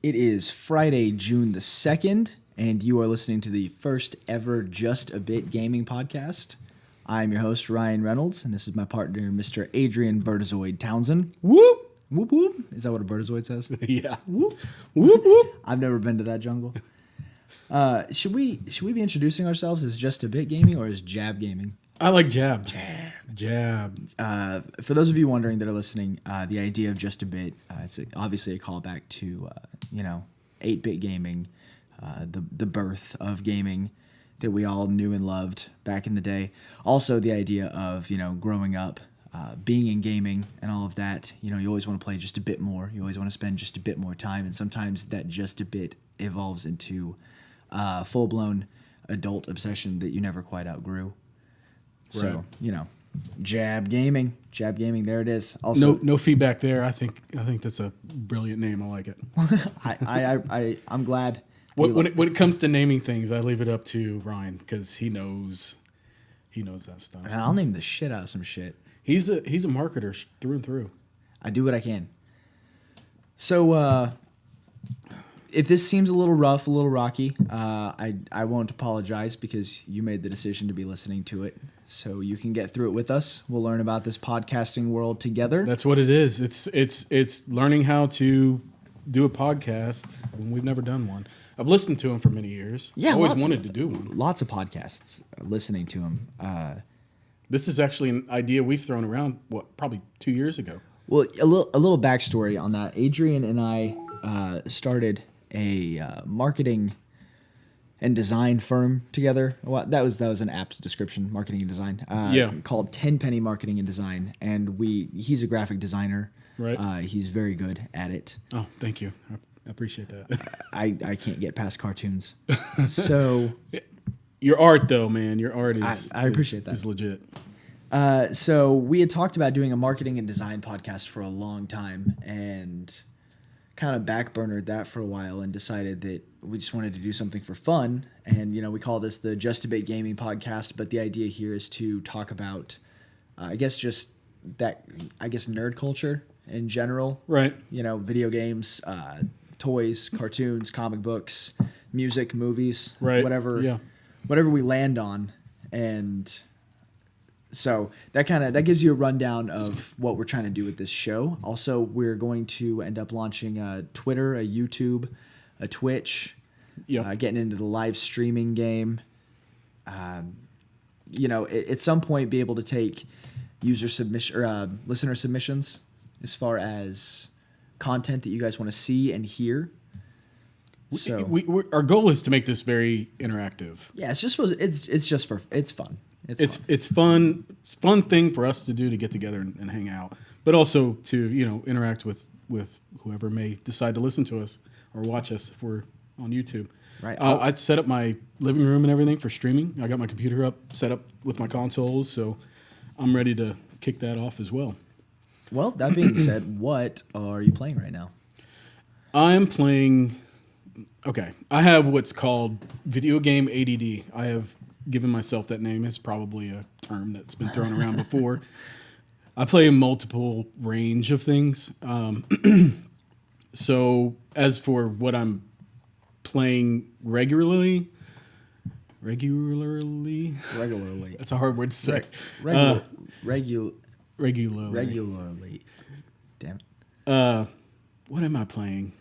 It is Friday, June the 2nd, and you are listening to the first ever Just a Bit Gaming podcast. I'm your host, Ryan Reynolds, and this is my partner, Mr. Adrian Vertizoid Townsend. Whoop! Whoop whoop. Is that what a Vertizoid says? Yeah. Whoop. Whoop, whoop. I've never been to that jungle. Should we be introducing ourselves as Just a Bit Gaming or as Jab Gaming? I like jab. Jab. For those of you wondering that are listening, the idea of Just a Bit, it's obviously a callback to 8-bit gaming, the birth of gaming that we all knew and loved back in the day. Also, the idea of growing up, being in gaming and all of that. You always want to play just a bit more. You always want to spend just a bit more time, and sometimes that just a bit evolves into full-blown adult obsession that you never quite outgrew. So, Jab Gaming. Jab Gaming, there it is. Also, No feedback there. I think that's a brilliant name. I like it. I'm glad. When it comes to naming things, I leave it up to Ryan because he knows that stuff. And I'll name the shit out of some shit. He's a marketer through and through. I do what I can. So, if this seems a little rough, a little rocky, I won't apologize because you made the decision to be listening to it. So you can get through it with us. We'll learn about this podcasting world together. That's what it is. It's learning how to do a podcast when we've never done one. I've listened to them for many years. Yeah, I always wanted to do one. Lots of podcasts, listening to them. This is actually an idea we've thrown around, probably 2 years ago. Well, a little backstory on that. Adrian and I started a marketing and design firm together. Well, that was an apt description, marketing and design. Called Tenpenny Marketing and Design, and he's a graphic designer. Right. He's very good at it. Oh, thank you. I appreciate that. I can't get past cartoons. So Your art, though, man, your art is I appreciate that. Is legit. So we had talked about doing a marketing and design podcast for a long time, and kind of backburnered that for a while and decided that we just wanted to do something for fun. And, we call this the Just a Bit Gaming podcast, but the idea here is to talk about, nerd culture in general. Right. Video games, toys, cartoons, comic books, music, movies, Right. whatever we land on. And so that gives you a rundown of what we're trying to do with this show. Also, we're going to end up launching a Twitter, a YouTube, a Twitch, getting into the live streaming game. At some point, be able to take user submission or listener submissions as far as content that you guys want to see and hear. So Our goal is to make this very interactive. yeah, it's fun. It's fun. It's a fun thing for us to do, to get together and hang out, but also to interact with whoever may decide to listen to us or watch us if we're on YouTube. Right. I'd set up my living room and everything for streaming. I got my computer set up with my consoles, so I'm ready to kick that off as well. Well, that being said, what are you playing right now? I'm playing. Okay, I have what's called video game ADD. I have given myself that name. It's probably a term that's been thrown around before. I play a multiple range of things. So as for what I'm playing regularly, that's a hard word to say. Regularly. Damn it. What am I playing?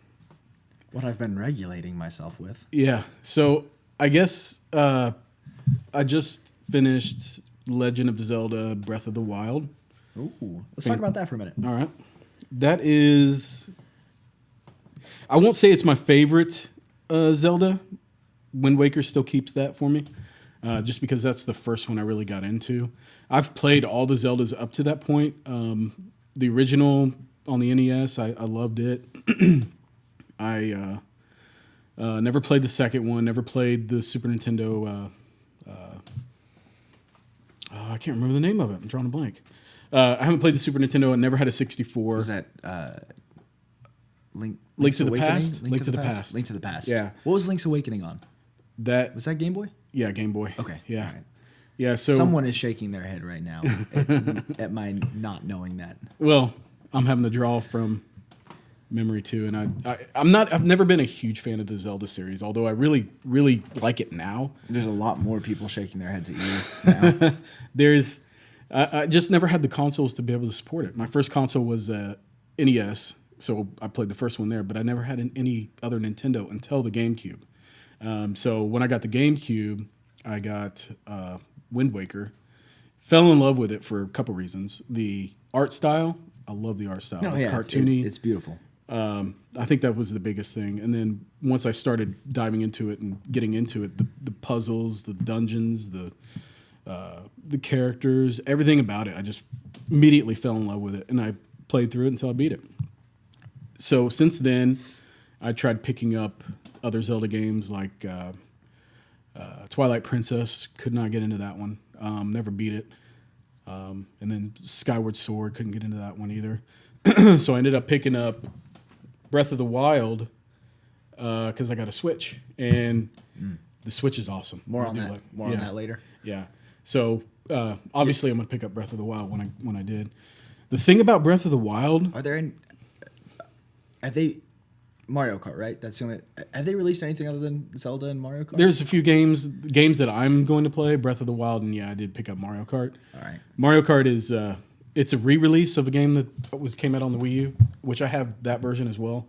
What I've been regulating myself with. Yeah. So I guess I just finished Legend of Zelda Breath of the Wild. Ooh. Let's talk about that for a minute. All right. That is... I won't say it's my favorite Zelda. Wind Waker still keeps that for me, just because that's the first one I really got into. I've played all the Zeldas up to that point. The original on the NES, I loved it. I never played the second one, never played the Super Nintendo... I can't remember the name of it. I'm drawing a blank. I haven't played the Super Nintendo and never had a 64. Was that Link to the Past? Link to the Past. Link to the Past. Yeah. What was Link's Awakening on? Was that Game Boy? Yeah, Game Boy. Okay. Yeah. All right. Yeah, so... Someone is shaking their head right now at my not knowing that. Well, I'm having to draw from memory too. And I've never been a huge fan of the Zelda series, although I really, really like it now. There's a lot more people shaking their heads at you now. I just never had the consoles to be able to support it. My first console was NES, so I played the first one there, but I never had any other Nintendo until the GameCube. So when I got the GameCube, I got Wind Waker. Fell in love with it for a couple reasons. The art style, I love the art style. No, yeah, cartoony. it's beautiful. I think that was the biggest thing. And then once I started diving into it and getting into it, the puzzles, the dungeons, the characters, everything about it, I just immediately fell in love with it. And I played through it until I beat it. So since then, I tried picking up other Zelda games like Twilight Princess. Could not get into that one. Never beat it. And then Skyward Sword, couldn't get into that one either. So I ended up picking up Breath of the Wild because I got a Switch, and the Switch is awesome. More on that later. Yeah. So obviously, I'm gonna pick up Breath of the Wild when I did. The thing about Breath of the Wild, Have they Mario Kart, right? That's the only. Have they released anything other than Zelda and Mario Kart? there's a few games that I'm going to play. Breath of the Wild, and yeah, I did pick up Mario Kart. All right. Mario Kart is it's a re-release of a game that came out on the Wii U, which I have that version as well.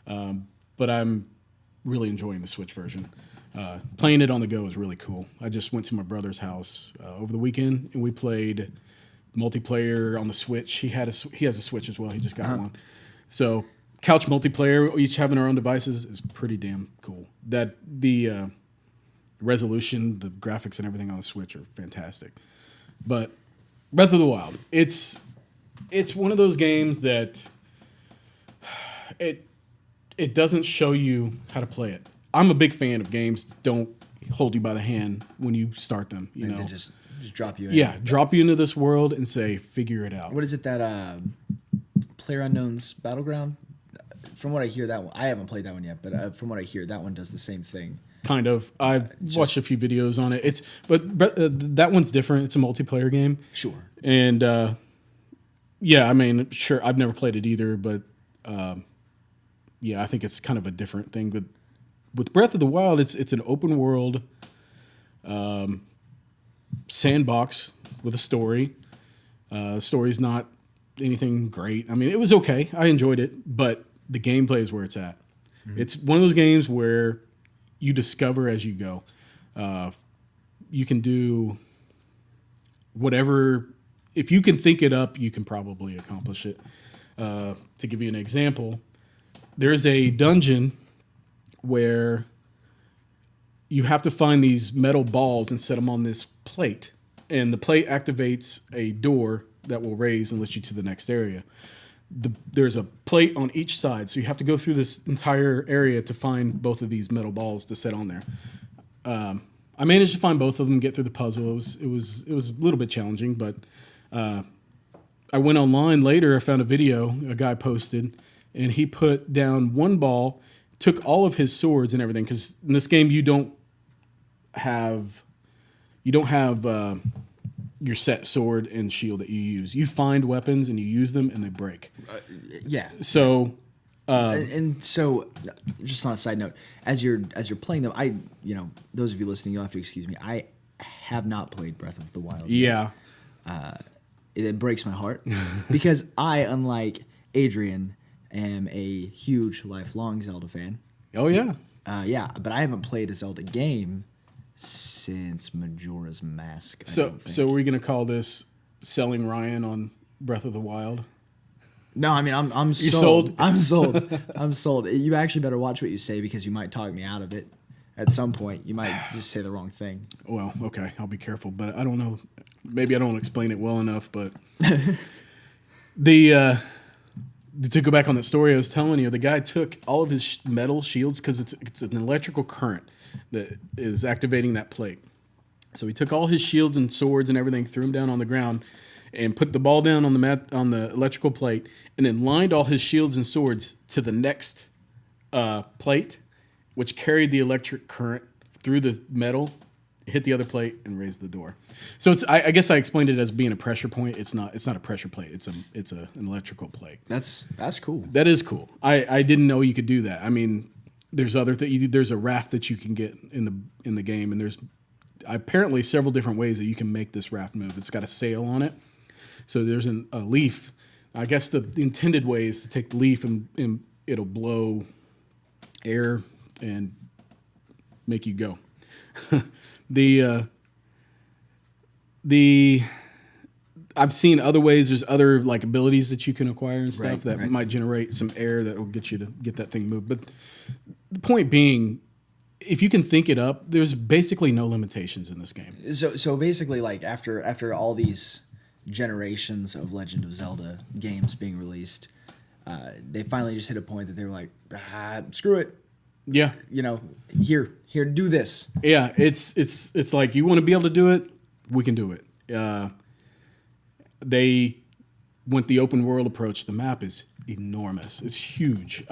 But I'm really enjoying the Switch version. Playing it on the go is really cool. I just went to my brother's house over the weekend, and we played multiplayer on the Switch. He has a Switch as well. He just got one. So couch multiplayer, each having our own devices, is pretty damn cool. That the resolution, the graphics, and everything on the Switch are fantastic. But Breath of the Wild, it's one of those games that it doesn't show you how to play it. I'm a big fan of games that don't hold you by the hand when you start them. You know, they just drop you in. Yeah, drop you into this world and say, figure it out. What is it that PlayerUnknown's Battleground? From what I hear, that one, I haven't played that one yet, but from what I hear, that one does the same thing. Kind of. I've watched a few videos on it. But that one's different. It's a multiplayer game. Sure. And yeah, I mean, sure, I've never played it either, but yeah, I think it's kind of a different thing. But with Breath of the Wild, it's an open world sandbox with a story. The story's not anything great. I mean, it was okay. I enjoyed it, but the gameplay is where it's at. Mm-hmm. It's one of those games where you discover as you go. You can do whatever. If you can think it up, you can probably accomplish it. To give you an example, there's a dungeon where you have to find these metal balls and set them on this plate. And the plate activates a door that will raise and let you to the next area. There's a plate on each side, so you have to go through this entire area to find both of these metal balls to set on there. I managed to find both of them, get through the puzzle. It was a little bit challenging, but I went online later. I found a video a guy posted, and he put down one ball, took all of his swords and everything, because in this game you don't have your set sword and shield that you use. You find weapons and you use them and they break. Yeah. So, and so, just on a side note, as you're playing them, those of you listening, you'll have to excuse me. I have not played Breath of the Wild. Yeah. It breaks my heart because I, unlike Adrian, am a huge lifelong Zelda fan. Oh yeah. Yeah, but I haven't played a Zelda game since Majora's Mask. So are we gonna call this selling Ryan on Breath of the Wild? No, I mean I'm sold. You sold? I'm sold. I'm sold. You actually better watch what you say because you might talk me out of it at some point. You might just say the wrong thing. Well, okay, I'll be careful, but I don't know. Maybe I don't explain it well enough, but to go back on that story I was telling you, the guy took all of his metal shields because it's an electrical current that is activating that plate. So he took all his shields and swords and everything, threw them down on the ground, and put the ball down on the electrical plate, and then lined all his shields and swords to the next plate, which carried the electric current through the metal hit the other plate, and raise the door. So I guess I explained it as being a pressure point. It's not a pressure plate. It's an electrical plate. That's cool. That is cool. I didn't know you could do that. I mean, there's there's a raft that you can get in the game, and there's apparently several different ways that you can make this raft move. It's got a sail on it, so there's a leaf. I guess the intended way is to take the leaf and it'll blow air and make you go. I've seen other ways. There's other like abilities that you can acquire and stuff that might generate some air that will get you to get that thing moved. But the point being, if you can think it up, there's basically no limitations in this game. So basically, like after all these generations of Legend of Zelda games being released, they finally just hit a point that they were like, screw it. Yeah. Here, do this. Yeah, it's like, you want to be able to do it, we can do it. They went the open world approach. The map is enormous. It's huge.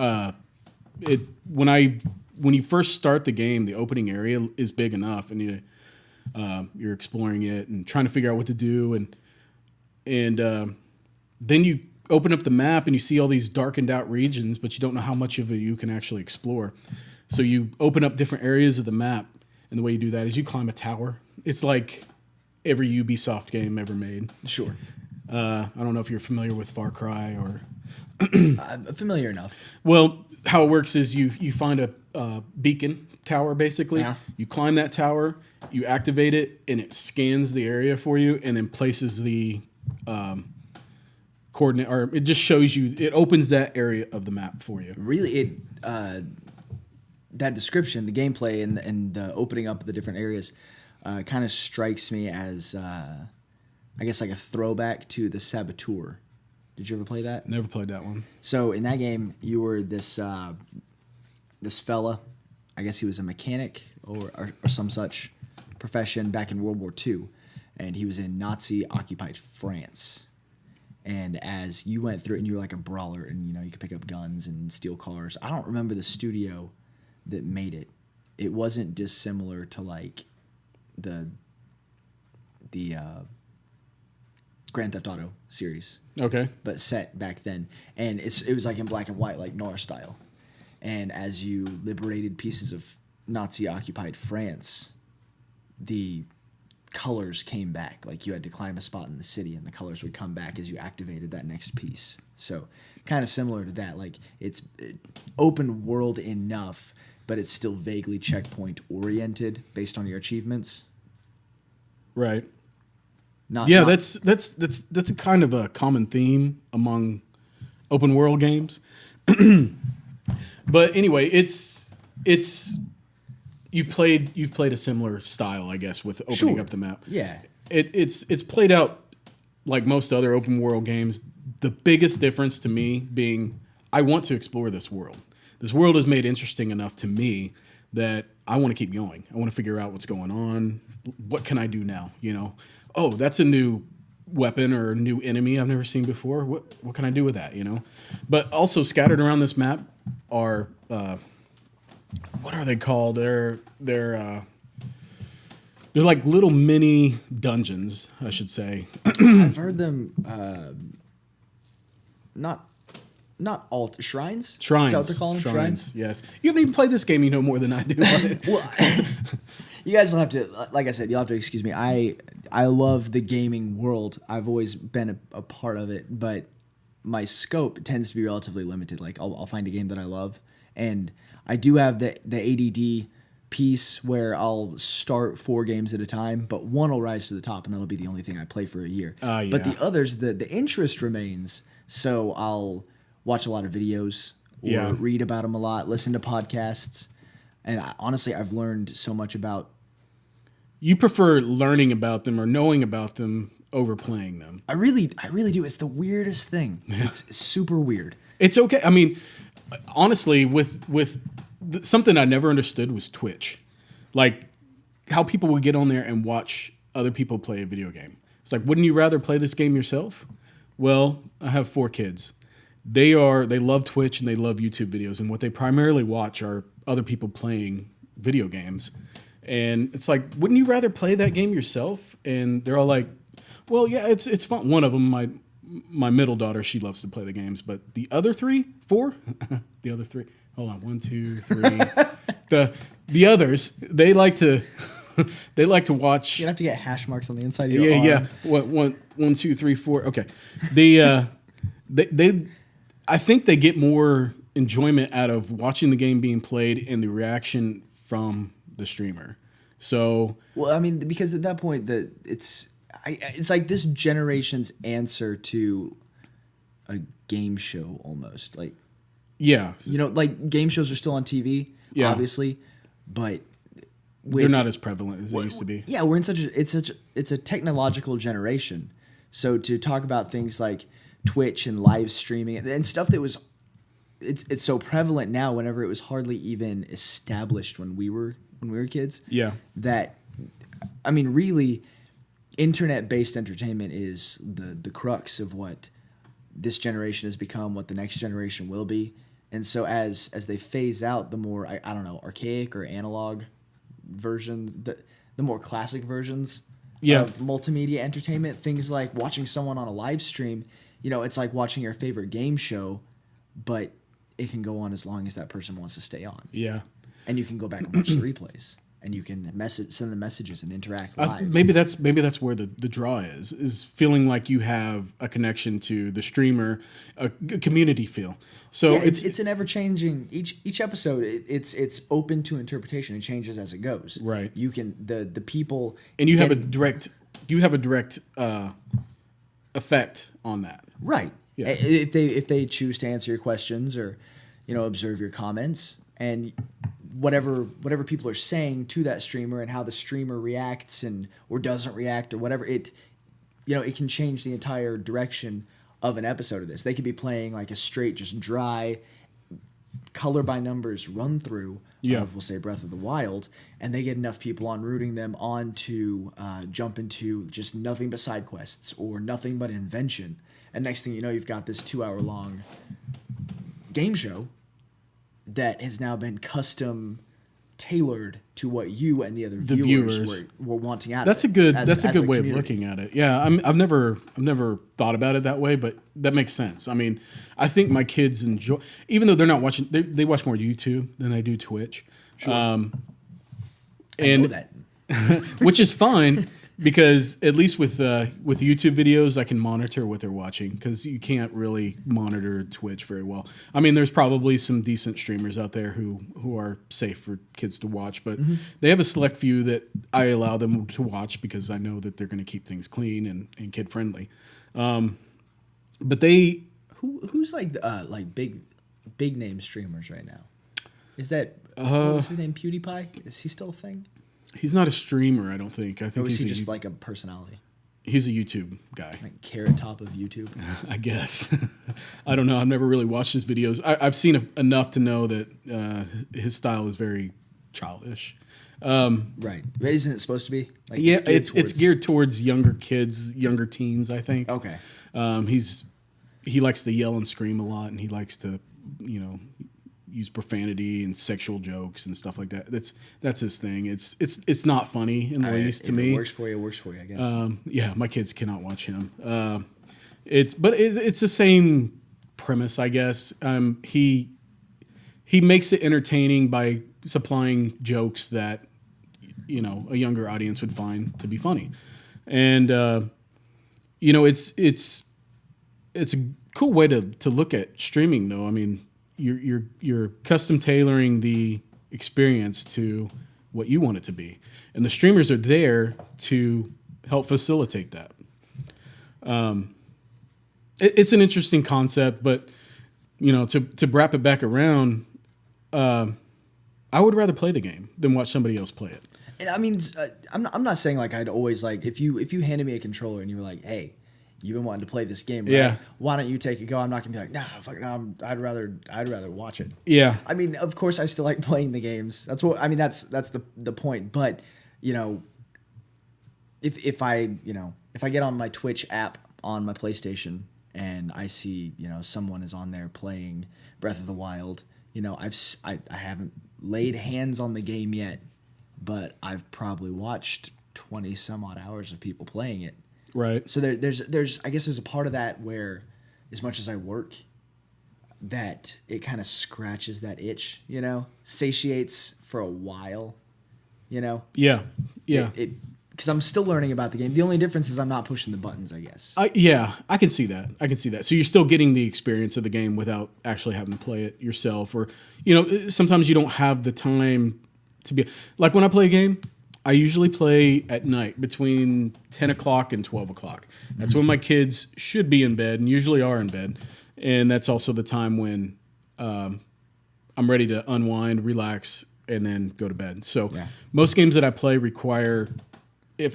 When you first start the game, the opening area is big enough, and you're exploring it and trying to figure out what to do, and then you open up the map and you see all these darkened out regions, but you don't know how much of it you can actually explore. So you open up different areas of the map, and the way you do that is you climb a tower. It's like every Ubisoft game ever made. Sure. I don't know if you're familiar with Far Cry or... Familiar enough. Well, how it works is you find a beacon tower, basically. Yeah. You climb that tower, you activate it, and it scans the area for you, and then places the coordinate, or it just shows you, it opens that area of the map for you. Really, that description, the gameplay, and the opening up of the different areas, kind of strikes me as, I guess, like a throwback to the Saboteur. Did you ever play that? Never played that one. So in that game, you were this fella. I guess he was a mechanic or some such profession back in World War II, and he was in Nazi-occupied France. And as you went through it, and you were like a brawler, and you could pick up guns and steal cars. I don't remember the studio that made it. It wasn't dissimilar to like the Grand Theft Auto series. Okay. But set back then. And it was like in black and white, like Noir style. And as you liberated pieces of Nazi-occupied France, the colors came back. Like you had to climb a spot in the city, and the colors would come back as you activated that next piece. So kind of similar to that. Like it's open world enough, but it's still vaguely checkpoint oriented based on your achievements. Right. Not that's a kind of a common theme among open world games. But anyway, it's you've played a similar style, I guess, with opening up the map. Yeah. It's played out like most other open world games. The biggest difference to me being, I want to explore this world. This world is made interesting enough to me that I want to keep going. I want to figure out what's going on. What can I do now? Oh, that's a new weapon or a new enemy I've never seen before. What can I do with that? But also scattered around this map are what are they called? They're like little mini dungeons, I should say. I've heard them not alt shrines. Shrines. Is that what they're calling them? Shrines. Yes. You haven't even played this game. You know more than I do. Well, you guys will have to, like I said, you'll have to excuse me. I love the gaming world. I've always been a part of it, but my scope tends to be relatively limited. Like I'll find a game that I love, and I do have the ADD piece where I'll start 4 games at a time, but one will rise to the top, and that'll be the only thing I play for a year. Yeah. But the others, the interest remains. So I'll watch a lot of videos or read about them a lot, listen to podcasts, and honestly, I've learned so much about. You prefer learning about them or knowing about them over playing them. I really do. It's the weirdest thing. It's super weird. It's okay. I mean, honestly, something I never understood was Twitch. Like how people would get on there and watch other people play a video game. It's like, wouldn't you rather play this game yourself? Well, I have 4 kids. They love Twitch and they love YouTube videos, and what they primarily watch are other people playing video games. And it's like, wouldn't you rather play that game yourself? And they're all like, well, yeah, it's fun. One of them, my middle daughter, she loves to play the games, but the other four, the other three. Hold on, 1, 2, 3. the others, they like to watch. You're gonna have to get hash marks on the inside of your Yeah, arm. yeah. One, 2, 3, 4. Okay. They I think they get more enjoyment out of watching the game being played and the reaction from the streamer. So Well, I mean, because at that point, it's like this generation's answer to a game show almost. Like, yeah, like game shows are still on TV, Yeah. obviously, but they're not as prevalent as they used to be. Yeah, we're in it's a technological generation. So to talk about things like Twitch and live streaming and stuff that was it's so prevalent now whenever it was hardly even established when we were kids. Yeah. That I mean really internet-based entertainment is the crux of what this generation has become, what the next generation will be. And so as they phase out the more I don't know, archaic or analog versions, the more classic versions of multimedia entertainment, things like watching someone on a live stream, it's like watching your favorite game show, but it can go on as long as that person wants to stay on. Yeah. And you can go back and watch the replays, and you can send the messages and interact live. Maybe that's where the draw is feeling like you have a connection to the streamer, a community feel. So Yeah, it's an ever changing each episode. It's open to interpretation. It changes as it goes. Right. You can the people and you have a direct effect on that. right. Yeah. If they choose to answer your questions or observe your comments and whatever people are saying to that streamer and how the streamer reacts or doesn't react or whatever, it can change the entire direction of an episode of this. They could be playing like a straight, just dry, color by numbers run through of, we'll say, Breath of the Wild, and they get enough people on rooting them on to jump into just nothing but side quests or nothing but invention. And next thing you know, you've got this 2-hour-long game show that has now been custom tailored to what you and the other viewers were wanting out That's of a good it, that's a good way community. of looking at it. Yeah, I've never thought about it that way, but that makes sense. I mean, I think my kids enjoy, even though they're not watching, they watch more YouTube than they do Twitch. Sure. And I know that. which is fine because at least with YouTube videos, I can monitor what they're watching because you can't really monitor Twitch very well. I mean, there's probably some decent streamers out there who are safe for kids to watch, but they have a select few that I allow them to watch because I know that they're going to keep things clean and kid friendly. But Who's like big name streamers right now? Is that what's his name? PewDiePie? Is he still a thing? he's not a streamer, I don't think. I think Or is he he's just like a personality? he's a YouTube guy. Like Carrot Top of YouTube? I guess. I don't know. I've never really watched his videos. I've seen enough to know that his style is very childish. Right. But isn't it supposed to be? Like, Yeah, it's geared towards younger kids, younger teens, I think. Okay. He likes to yell and scream a lot, and he likes to, use profanity and sexual jokes and stuff like that. That's his thing. It's not funny in the least to If me. it works for you, I guess. Yeah, my kids cannot watch him. It's the same premise, I guess. He makes it entertaining by supplying jokes that a younger audience would find to be funny, and it's a cool way to look at streaming, though. I mean, you're custom tailoring the experience to what you want it to be, and the streamers are there to help facilitate that. It's an interesting concept, but to wrap it back around, I would rather play the game than watch somebody else play it. And I mean, I'm not saying like I'd always like if you handed me a controller and you were like, hey, you've been wanting to play this game, right? Yeah. Why don't you take a go? I'm not gonna be like, nah, fuck no. I'd rather watch it. Yeah. I mean, of course, I still like playing the games. That's the point. But if I get on my Twitch app on my PlayStation and I see someone is on there playing Breath of the Wild, I haven't laid hands on the game yet, but I've probably watched 20 some odd hours of people playing it. Right. So there's I guess there's a part of that where, as much as I work, that it kind of scratches that itch, satiates for a while, Yeah. Yeah. Because I'm still learning about the game. The only difference is I'm not pushing the buttons, I guess. I can see that. I can see that. So you're still getting the experience of the game without actually having to play it yourself, or sometimes you don't have the time to be like when I play a game. I usually play at night between 10 o'clock and 12 o'clock. That's when my kids should be in bed and usually are in bed. And that's also the time when I'm ready to unwind, relax, and then go to bed. So most games that I play require,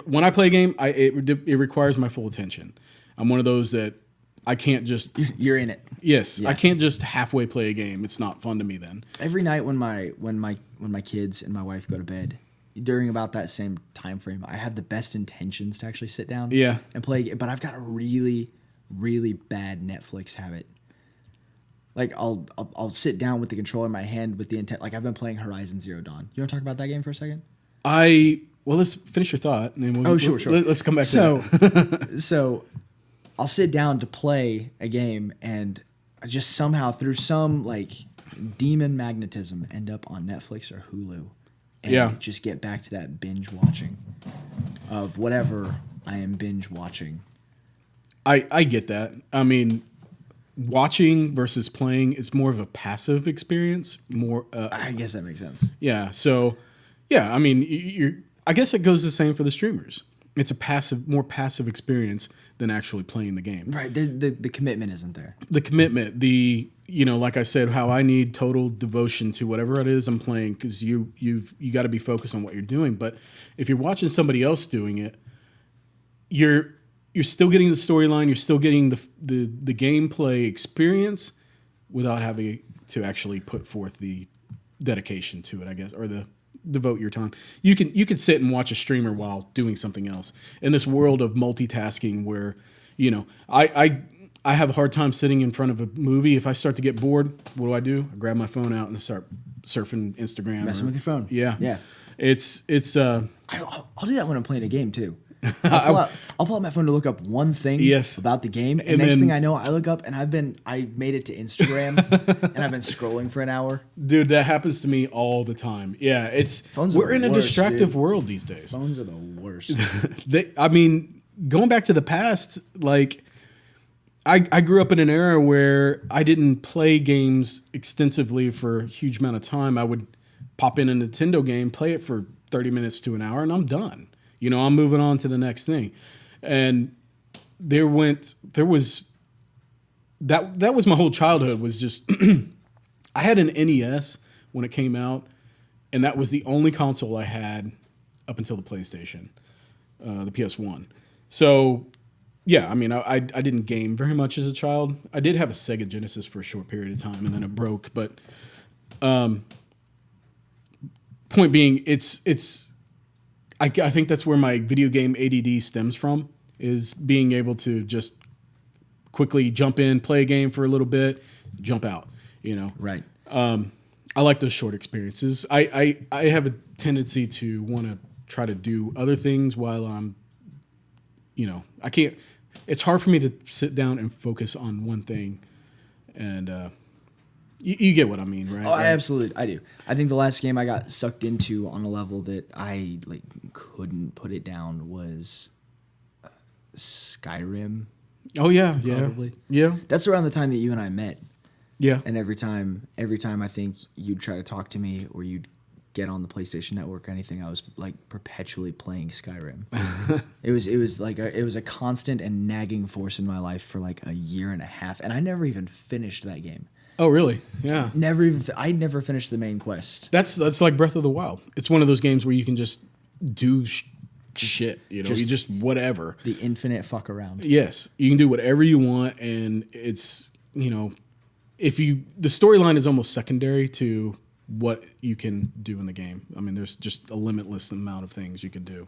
when I play a game, it requires my full attention. I'm one of those that I can't just... You're in it. Yes. Yeah. I can't just halfway play a game. It's not fun to me then. Every night when my kids and my wife go to bed, during about that same time frame, I have the best intentions to actually sit down and play. But I've got a really, really bad Netflix habit. Like I'll sit down with the controller in my hand with the intent. Like I've been playing Horizon Zero Dawn. You want to talk about that game for a second? Well, let's finish your thought. And then sure. Let's come back to that. So I'll sit down to play a game, and I just somehow through some like demon magnetism end up on Netflix or Hulu. And just get back to that binge watching of whatever I am binge watching. I get that. I mean, watching versus playing is more of a passive experience. I guess that makes sense. Yeah. So, I mean, I guess it goes the same for the streamers. It's a more passive experience than actually playing the game. Right. The commitment isn't there. The commitment, like I said, how I need total devotion to whatever it is I'm playing, because you got to be focused on what you're doing. But if you're watching somebody else doing it, you're still getting the storyline, you're still getting the gameplay experience without having to actually put forth the dedication to it, I guess, or devote your time. You can sit and watch a streamer while doing something else. In this world of multitasking where, I have a hard time sitting in front of a movie. If I start to get bored, what do? I grab my phone out and start surfing Instagram. Messing with your phone. Yeah. Yeah. It's I'll do that when I'm playing a game too. I'll pull out my phone to look up one thing about the game. And next thing I know, I look up and I made it to Instagram and I've been scrolling for an hour. Dude, that happens to me all the time. Yeah, we're in a distractive world these days. Phones are the worst. Going back to the past, like I grew up in an era where I didn't play games extensively for a huge amount of time. I would pop in a Nintendo game, play it for 30 minutes to an hour, and I'm done. I'm moving on to the next thing. And that was my whole childhood, was just I had an NES when it came out, and that was the only console I had up until the PlayStation, the PS1. So yeah, I didn't game very much as a child. I did have a Sega Genesis for a short period of time, and then it broke. But point being, I think that's where my video game ADD stems from, is being able to just quickly jump in, play a game for a little bit, jump out, Right. I like those short experiences. I have a tendency to want to try to do other things while I'm, I can't, it's hard for me to sit down and focus on one thing. And you get what I mean, right? Oh, I do. I think the last game I got sucked into on a level that I couldn't put it down was Skyrim. Oh yeah, Probably. Yeah. That's around the time that you and I met. Yeah. And every time I think you'd try to talk to me or you'd get on the PlayStation Network or anything, I was perpetually playing Skyrim. It was a constant and nagging force in my life for a year and a half, and I never even finished that game. Oh really? Yeah. I never finished the main quest. That's like Breath of the Wild. It's one of those games where you can just do shit. You just whatever. The infinite fuck around. Yes, you can do whatever you want, and it's the storyline is almost secondary to what you can do in the game. There's just a limitless amount of things you can do.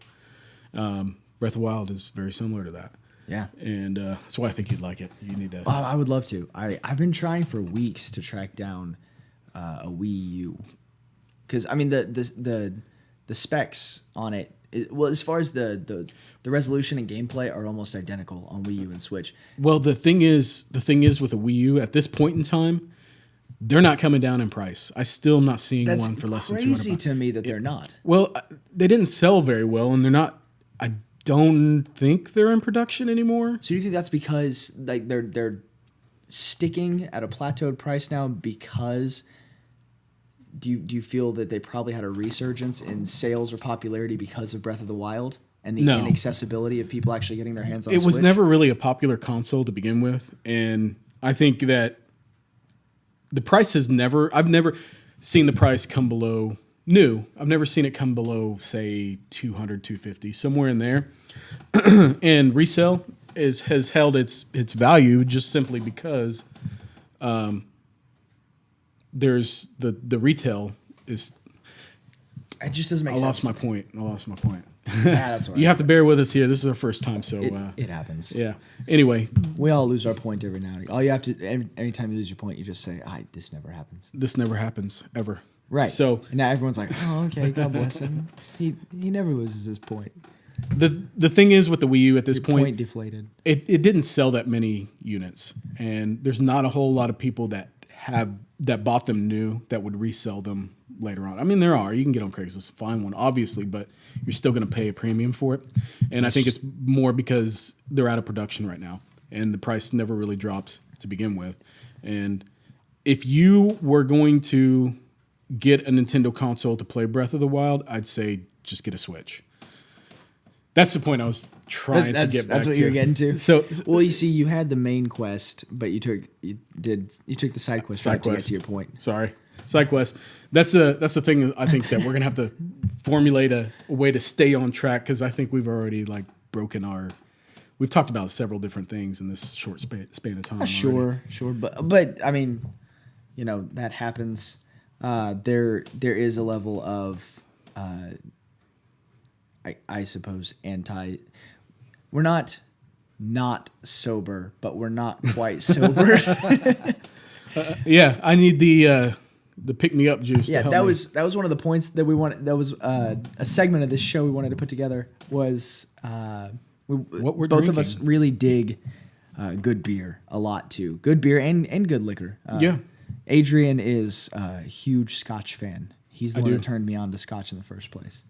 Breath of the Wild is very similar to that. Yeah. And that's why I think you'd like it. You need that. Oh, I would love to. I've been trying for weeks to track down a Wii U. Because, the the specs on it, well, as far as the resolution and gameplay are almost identical on Wii U and Switch. Well, the thing is with a Wii U at this point in time, they're not coming down in price. I still am not seeing That's one for less than $200. crazy to me that they're not. Well, they didn't sell very well, and they're not. I don't think they're in production anymore. So you think that's because like they're sticking at a plateaued price now because do you feel that they probably had a resurgence in sales or popularity because of Breath of the Wild and the No. inaccessibility of people actually getting their hands on It a was Switch? never really a popular console to begin with, and I think that the price has never. I've never seen the price come below new. I've never seen it come below, say, 200, 250, somewhere in there. And resale has held its value just simply because there's the retail is. It just doesn't make I sense. lost my point. Yeah, that's all right. You have to bear with us here. This is our first time, so It happens. yeah. Anyway, We all lose our point every now and again. All you have to, anytime you lose your point, you just say, this never happens. this never happens ever. Right. So and now everyone's like, oh, okay, God bless him. He never loses his point. the thing is with the Wii U at this Your point, point deflated. it didn't sell that many units, and there's not a whole lot of people that bought them new that would resell them later on. I mean, there are. You can get on Craigslist and find one, obviously, but you're still going to pay a premium for it. And I think it's more because they're out of production right now, and the price never really dropped to begin with. And if you were going to get a Nintendo console to play Breath of the Wild, I'd say just get a Switch. That's the point I was trying to get back to. That's what you're getting to. So, well, you see, you had the main quest, but you took the side quest Side to get quest. to your point. Sorry, side quest. That's the thing that I think that we're gonna have to formulate a way to stay on track, because I think we've already like broken our. We've talked about several different things in this short span of time. already. Sure, but I mean, that happens. There is a level of, I suppose, We're not sober, but we're not quite sober. Yeah, I need the pick me up juice. Yeah, to help that me. was one of the points that we wanted. That was a segment of this show we wanted to put together. Was What we're both of us drinking. really dig good beer a lot too. Good beer and good liquor. Yeah. Adrian is a huge Scotch fan. He's the I one do. who turned me on to Scotch in the first place.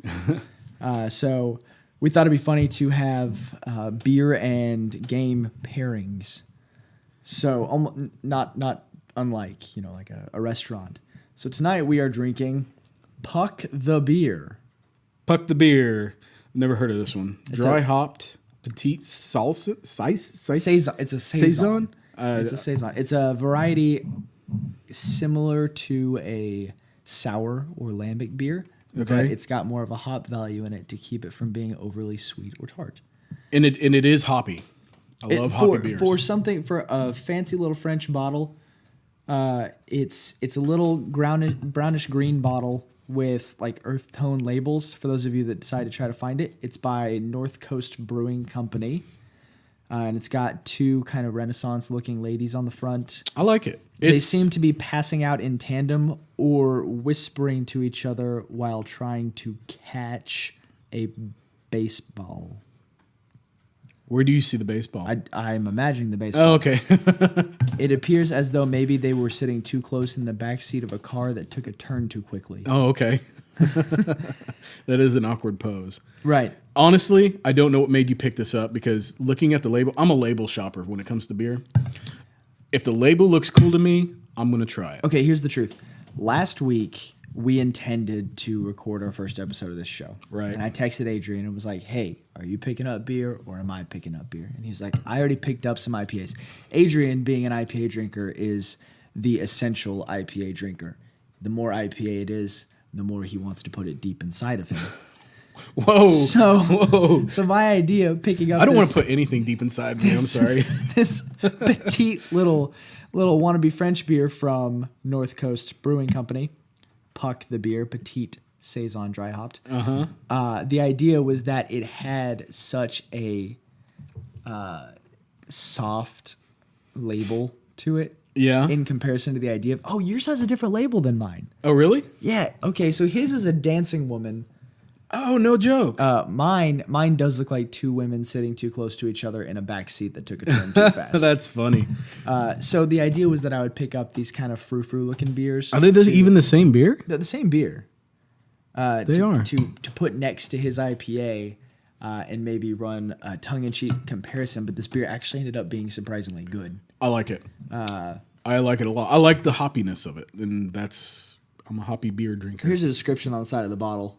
So we thought it'd be funny to have beer and game pairings. So almost not unlike like a restaurant. So tonight we are drinking Puck the beer. Puck the beer. Never heard of this one. It's Dry a- hopped petite salsa. Saison. It's a saison. Saison? It's a saison. It's a variety similar to a sour or lambic beer, but Okay. it's got more of a hop value in it to keep it from being overly sweet or tart. And it is hoppy. I love hoppy beers. For a fancy little French bottle, it's a little brownish green bottle with like earth tone labels. For those of you that decide to try to find it, it's by North Coast Brewing Company, and it's got two kind of Renaissance looking ladies on the front. I like it. They seem to be passing out in tandem or whispering to each other while trying to catch a baseball. Where do you see the baseball? I'm imagining the baseball. Oh, okay. It appears as though maybe they were sitting too close in the back seat of a car that took a turn too quickly. Oh, okay. That is an awkward pose. Right. Honestly, I don't know what made you pick this up, because looking at the label, I'm a label shopper when it comes to beer. If the label looks cool to me, I'm going to try it. Okay, here's the truth. Last week, we intended to record our first episode of this show. Right. And I texted Adrian and was like, hey, are you picking up beer or am I picking up beer? And he's like, I already picked up some IPAs. Adrian, being an IPA drinker, is the essential IPA drinker. The more IPA it is, the more he wants to put it deep inside of him. Whoa. So, so my idea of picking up I don't want this- to put anything deep inside me. I'm sorry. this petite little wannabe French beer from North Coast Brewing Company, Puck the beer, petite saison dry hopped. The idea was that it had such a soft label to it. Yeah. In comparison to the idea of, oh, yours has a different label than mine. Oh, really? Yeah. Okay. So his is a dancing woman Oh, no joke. Mine does look like two women sitting too close to each other in a back seat that took a turn too fast. That's funny. So the idea was that I would pick up these kind of frou-frou looking beers. Are they even the same beer? They're the same beer. They are. To put next to his IPA and maybe run a tongue-in-cheek comparison, but this beer actually ended up being surprisingly good. I like it. I like it a lot. I like the hoppiness of it, and I'm a hoppy beer drinker. Here's a description on the side of the bottle.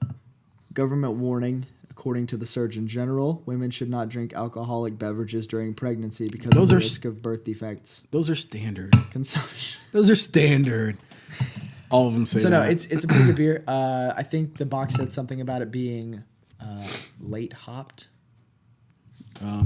Government warning. According to the Surgeon General, women should not drink alcoholic beverages during pregnancy because of the risk of birth defects. Those are standard. Consumption. Those are standard. All of them say that. So no, it's a pretty good beer. I think the box said something about it being late hopped.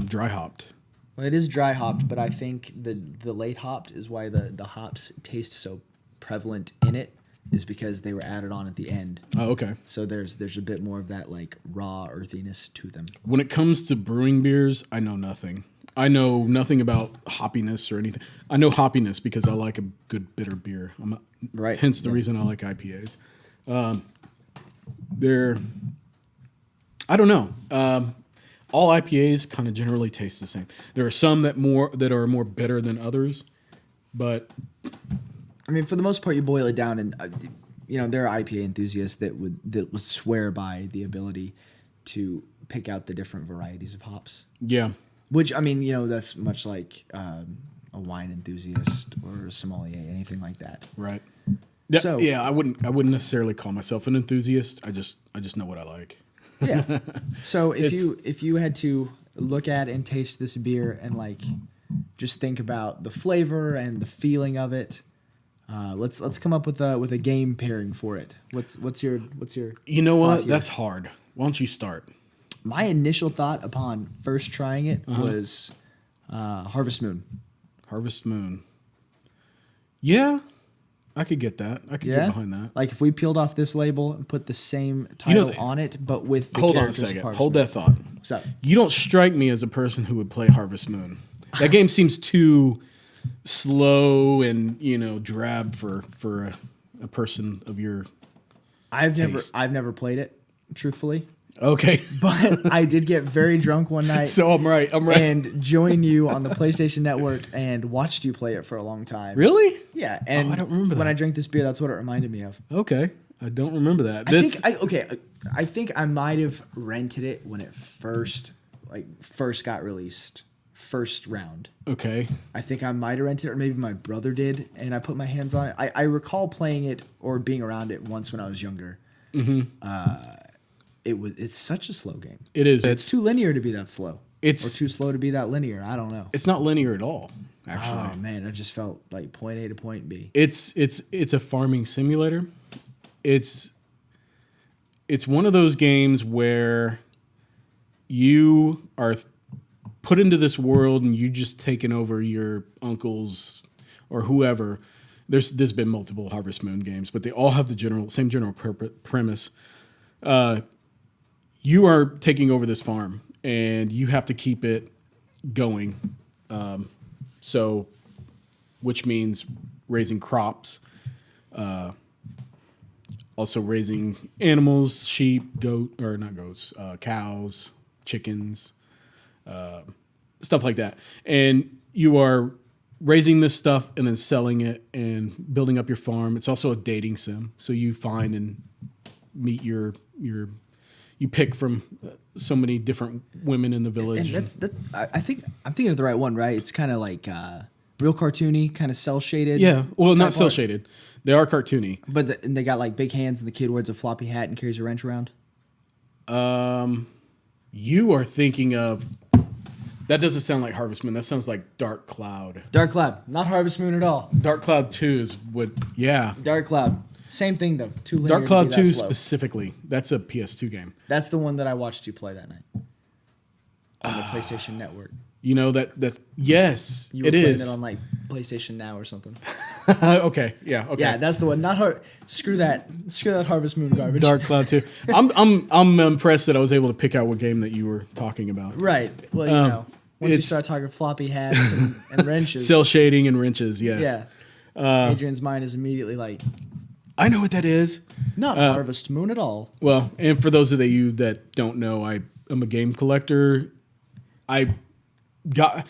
Dry hopped. Well, it is dry hopped, but I think the late hopped is why the hops taste so prevalent in it, is because they were added on at the end. Oh, okay. So there's a bit more of that like raw earthiness to them. When it comes to brewing beers, I know nothing. I know nothing about hoppiness or anything. I know hoppiness because I like a good bitter beer. Right. Hence the reason I like IPAs. I don't know. All IPAs kind of generally taste the same. There are some that are more bitter than others, but I mean, for the most part, you boil it down, and there are IPA enthusiasts that would swear by the ability to pick out the different varieties of hops. yeah. Which, I mean, that's much like a wine enthusiast or a sommelier, anything like that. Right. Yeah, So- I wouldn't necessarily call myself an enthusiast. I just know what I like. Yeah. So It's- if you had to look at and taste this beer and like just think about the flavor and the feeling of it, let's come up with a game pairing for it. What's your You know thought what? here? That's hard. Why don't you start? My initial thought upon first trying it was Harvest Moon. Harvest Moon. Yeah, I could get that. I could get behind that. Like if we peeled off this label and put the same title on it, but with the Hold on a characters of second. Harvest Hold Moon. that thought. What's up? You don't strike me as a person who would play Harvest Moon. That game seems too slow and drab for a person of your. I've taste. never played it, truthfully. Okay. But I did get very drunk one night. So I'm right. And joined you on the PlayStation Network and watched you play it for a long time. Really? Yeah, and I don't remember when that. I drank this beer, that's what it reminded me of. Okay. I don't remember that. I think I might have rented it when it first got released, first round. Okay. I I think I might have rented it, or maybe my brother did, and I put my hands on it. I recall playing it or being around it once when I was younger. Mm-hmm. It's such a slow game. It is. It's too linear to be that slow. It's- or too slow to be that linear. I don't know. It's not linear at all, actually. Oh man, I just felt like point A to point B. It's a farming simulator. It's one of those games where you are put into this world and you just taken over your uncle's or whoever. There's been multiple Harvest Moon games, but they all have the same general premise. You are taking over this farm and you have to keep it going. Which means raising crops, also raising animals, sheep, cows, chickens, stuff like that. And you are raising this stuff and then selling it and building up your farm. It's also a dating sim. So you find and meet you pick from so many different women in the village. And I think I'm thinking of the right one, right? It's kind of like real cartoony, kind of cell shaded. Yeah, well, not cell shaded. They are cartoony. But and they got like big hands, and the kid wears a floppy hat and carries a wrench around. You are thinking of. That doesn't sound like Harvest Moon. That sounds like Dark Cloud. Dark Cloud, not Harvest Moon at all. Dark Cloud 2 is what. Yeah. Dark Cloud, same thing though. Too linear Dark to Cloud be 2 that slow. specifically. That's a PS2 game. That's the one that I watched you play that night on the PlayStation Network. You know that's yes, You were it playing is. it on like PlayStation Now or something. Okay, yeah, okay. Yeah, that's the one. Not screw that Harvest Moon garbage. Dark Cloud 2. I'm impressed that I was able to pick out what game that you were talking about. Right. Well, you know, once you it's- start talking floppy hats and wrenches. Cell shading and wrenches, yes. Yeah. Adrian's mind is immediately like, I know what that is. Not Harvest Moon at all. Well, and for those of you that don't know, I'm a game collector. I got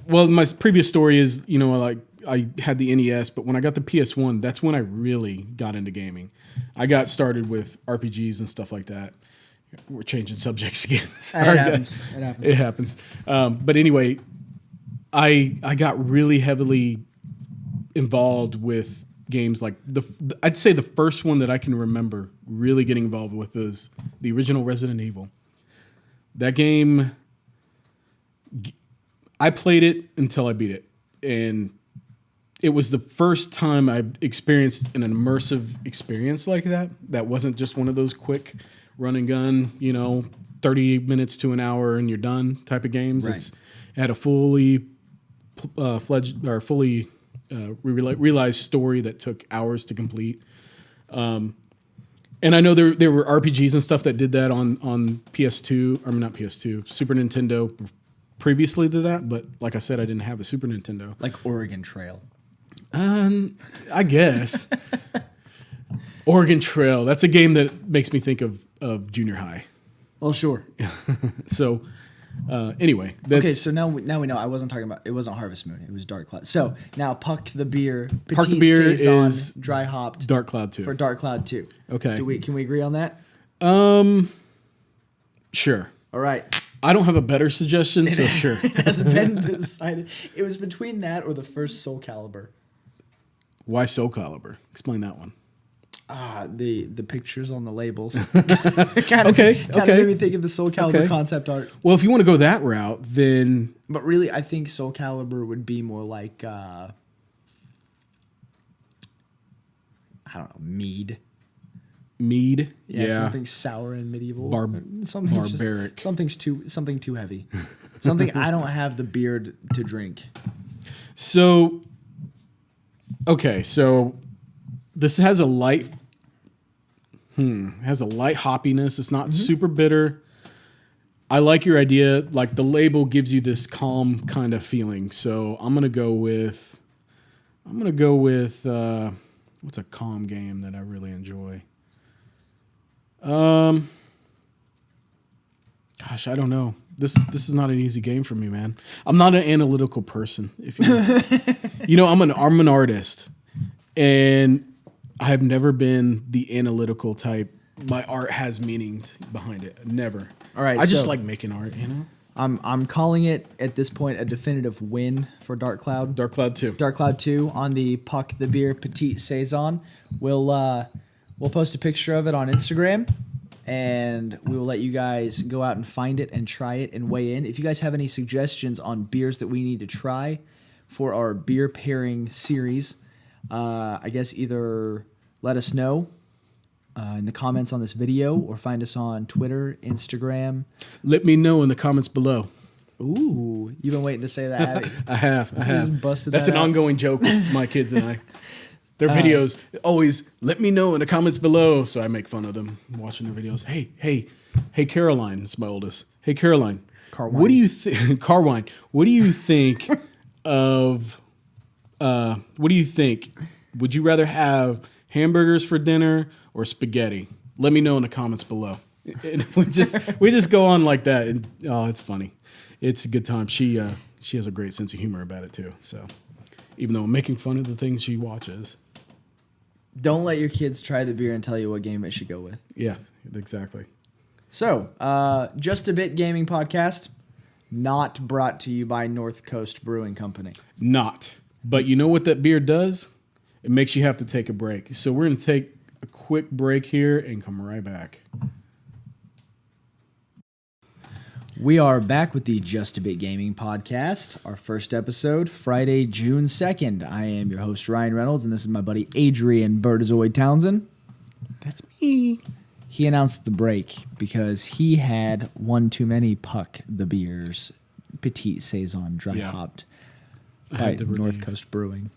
my previous story is, like I had the NES, but when I got the PS1, that's when I really got into gaming. I got started with RPGs and stuff like that. We're changing subjects again. Sorry, guys. It happens. But anyway, I got really heavily involved with games like I'd say the first one that I can remember really getting involved with is the original Resident Evil. That game, I played it until I beat it. And it was the first time I experienced an immersive experience like that. That wasn't just one of those quick run and gun, 30 minutes to an hour and you're done type of games. Right. It had a fully fledged or fully realized story that took hours to complete. And I know there were RPGs and stuff that did that on PS2, or not PS2, Super Nintendo previously to that. But like I said, I didn't have a Super Nintendo. Like Oregon Trail. I guess. Oregon Trail. That's a game that makes me think of junior high. Well, sure. So, anyway. That's, Okay, so now we know. I wasn't talking about. It wasn't Harvest Moon. It was Dark Cloud. So now Puck the Beer. Puck the Petite Beer Saison, is dry hopped Dark Cloud 2. for Dark Cloud 2. Okay. Can we agree on that? Sure. All right. I don't have a better suggestion, so sure. It has been decided. It was between that or the first Soul Calibur. Why Soul Calibur? Explain that one. The pictures on the labels. Okay, Kind of okay. made me think of the Soul Calibur Okay. concept art. Well, if you want to go that route, then But really, I think Soul Calibur would be more like, I don't know, mead. mead. Yeah, something sour and medieval. Something barbaric. Something too heavy. Something I don't have the beard to drink. So, okay, so this has a light hoppiness. It's not super bitter. I like your idea. Like the label gives you this calm kind of feeling. So I'm gonna go with what's a calm game that I really enjoy? Gosh, I don't know. This is not an easy game for me, man. I'm not an analytical person. If you I'm an artist, and I have never been the analytical type. My art has meaning behind it. Never. All right, I just so- like making art. I'm calling it at this point a definitive win for Dark Cloud. Dark Cloud 2. Dark Cloud 2 on the Puck the Beer Petite Saison. We'll post a picture of it on Instagram, and we will let you guys go out and find it and try it and weigh in. If you guys have any suggestions on beers that we need to try for our beer pairing series, I guess either let us know in the comments on this video or find us on Twitter, Instagram. Let me know in the comments below. Ooh, you've been waiting to say that, haven't you? I have. just busted That's that an out. ongoing joke with my kids and I. Their videos always let me know in the comments below, so I make fun of them watching their videos. Hey, Caroline, it's my oldest. Hey, Caroline, Carwine. what do you think? Carwine, what do you think of? What do you think? Would you rather have hamburgers for dinner or spaghetti? Let me know in the comments below. And we just go on like that, and it's funny. It's a good time. She has a great sense of humor about it too. So even though I'm making fun of the things she watches. Don't let your kids try the beer and tell you what game it should go with. Yeah, exactly. So, Just a Bit Gaming Podcast, not brought to you by North Coast Brewing Company. Not. But you know what that beer does? It makes you have to take a break. So we're going to take a quick break here and come right back. We are back with the Just a Bit Gaming Podcast, our first episode, Friday, June 2nd. I am your host, Ryan Reynolds, and this is my buddy Adrian Bertazoid Townsend. That's me. He announced the break because he had one too many Puck the Beers, Petite Saison, dry hopped by North Coast Brewing.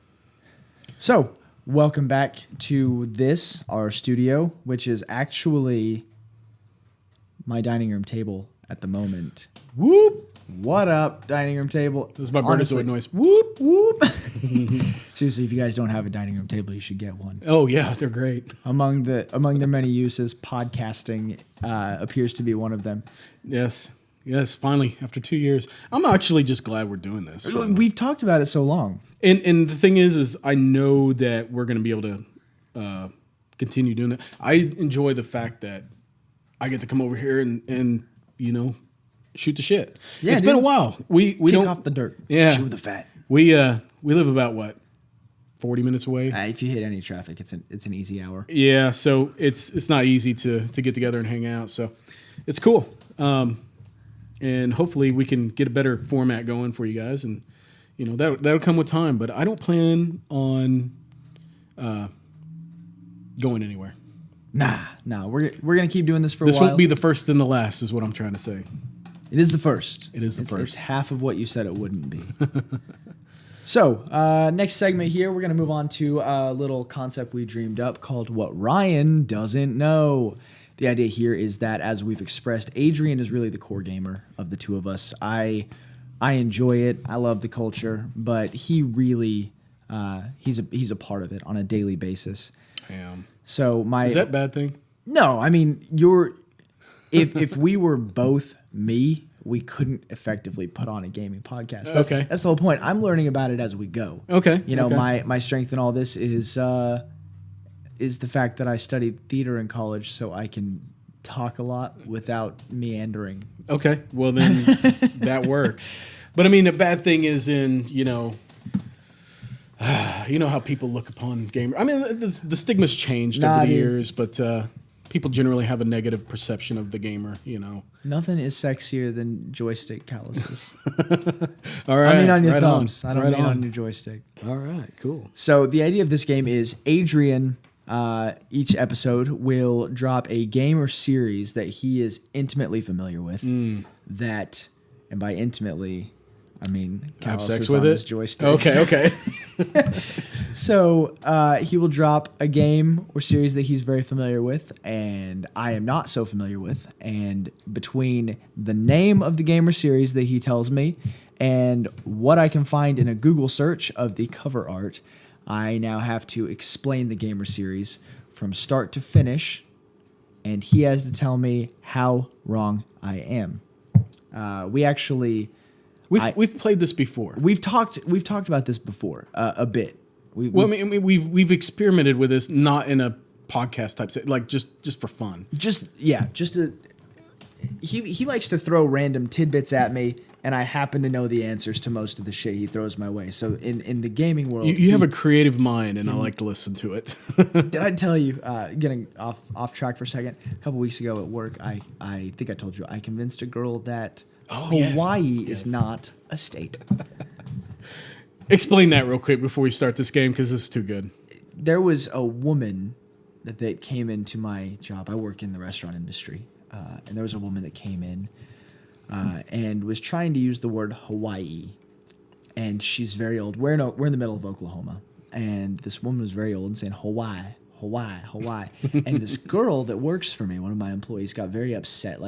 So, welcome back to this, our studio, which is actually my dining room table at the moment. Whoop. What up, dining room table? This is my Honestly, Bernardoid noise. Whoop. Whoop. Seriously, if you guys don't have a dining room table, you should get one. Oh yeah, they're great. Among the many uses, podcasting appears to be one of them. Yes. Finally, after 2 years, I'm actually just glad we're doing this. We've talked about it so long. And the thing is I know that we're going to be able to continue doing that. I enjoy the fact that I get to come over here and shoot the shit. Yeah, it's dude. been a while. We Kick don't off the dirt. Yeah. Chew the fat. We live about what, 40 minutes away. If you hit any traffic, it's an easy hour. Yeah, so it's not easy to get together and hang out. So it's cool. And hopefully we can get a better format going for you guys, and that'll come with time. But I don't plan on going anywhere. Nah. We're gonna keep doing this for a while. This won't be the first and the last, is what I'm trying to say. It is the first. It is the It's first. half of what you said it wouldn't be. So, next segment here, we're going to move on to a little concept we dreamed up called What Ryan Doesn't Know. The idea here is that, as we've expressed, Adrian is really the core gamer of the two of us. I enjoy it. I love the culture, but he really he's a part of it on a daily basis. Damn. So Is that a bad thing? No, I mean, if we were both me, we couldn't effectively put on a gaming podcast. Okay. That's the whole point. I'm learning about it as we go. Okay. Okay. My strength in all this is the fact that I studied theater in college, so I can talk a lot without meandering. Okay. Well, then that works. But I mean, the bad thing is how people look upon gamers. I mean, the stigma's changed over the years, but people generally have a negative perception of the gamer, Nothing is sexier than joystick calluses. All right. I mean on your right thumbs. On. I don't right mean on on your joystick. All right, cool. So the idea of this game is Adrian, each episode, will drop a game or series that he is intimately familiar with. That, and by intimately, I mean Have calluses sex with on it? his joysticks. Okay. So he will drop a game or series that he's very familiar with, and I am not so familiar with. And between the name of the game or series that he tells me and what I can find in a Google search of the cover art, I now have to explain the game or series from start to finish, and he has to tell me how wrong I am. We've played this before. We've talked about this before a bit. We've experimented with this, not in a podcast type, like just for fun. He likes to throw random tidbits at me, and I happen to know the answers to most of the shit he throws my way. So in the gaming world, You have a creative mind, and I like to listen to it. did I tell you? Getting off track for a second. A couple weeks ago at work, I think I told you I convinced a girl that Hawaii is not a state. Explain that real quick before we start this game, because this is too good. There was a woman that came into my job. I work in the restaurant industry, and there was a woman that came in and was trying to use the word Hawaii, and she's very old. We're in the middle of Oklahoma, and this woman was very old and saying Hawaii, and this girl that works for me, one of my employees, got very upset,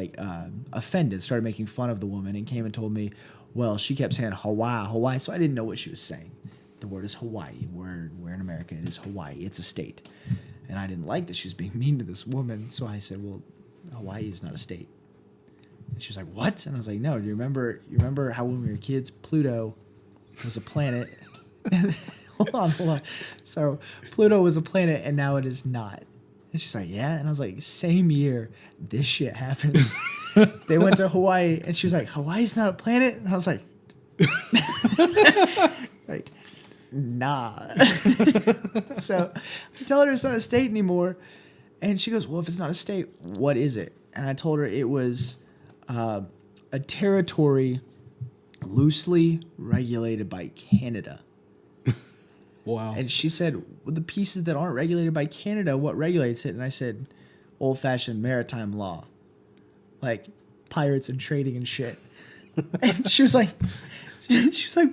offended, started making fun of the woman, and came and told me, well, she kept saying Hawaii, so I didn't know what she was saying. The word is Hawaii. We're in America. It is Hawaii. It's a state. And I didn't like that she was being mean to this woman, so I said, well, Hawaii is not a state. And she was like, what? And I was like, no, do you remember how when we were kids, Pluto was a planet? Hold on. So Pluto was a planet, and now it is not. And she's like, yeah? And I was like, same year, this shit happens. They went to Hawaii, and she was like, Hawaii's not a planet? And I was like, nah. So I tell her it's not a state anymore. And she goes, well, if it's not a state, what is it? And I told her it was a territory loosely regulated by Canada. Wow. And she said, well, the pieces that aren't regulated by Canada, what regulates it? And I said, old-fashioned maritime law. Like pirates and trading and shit. And she was like,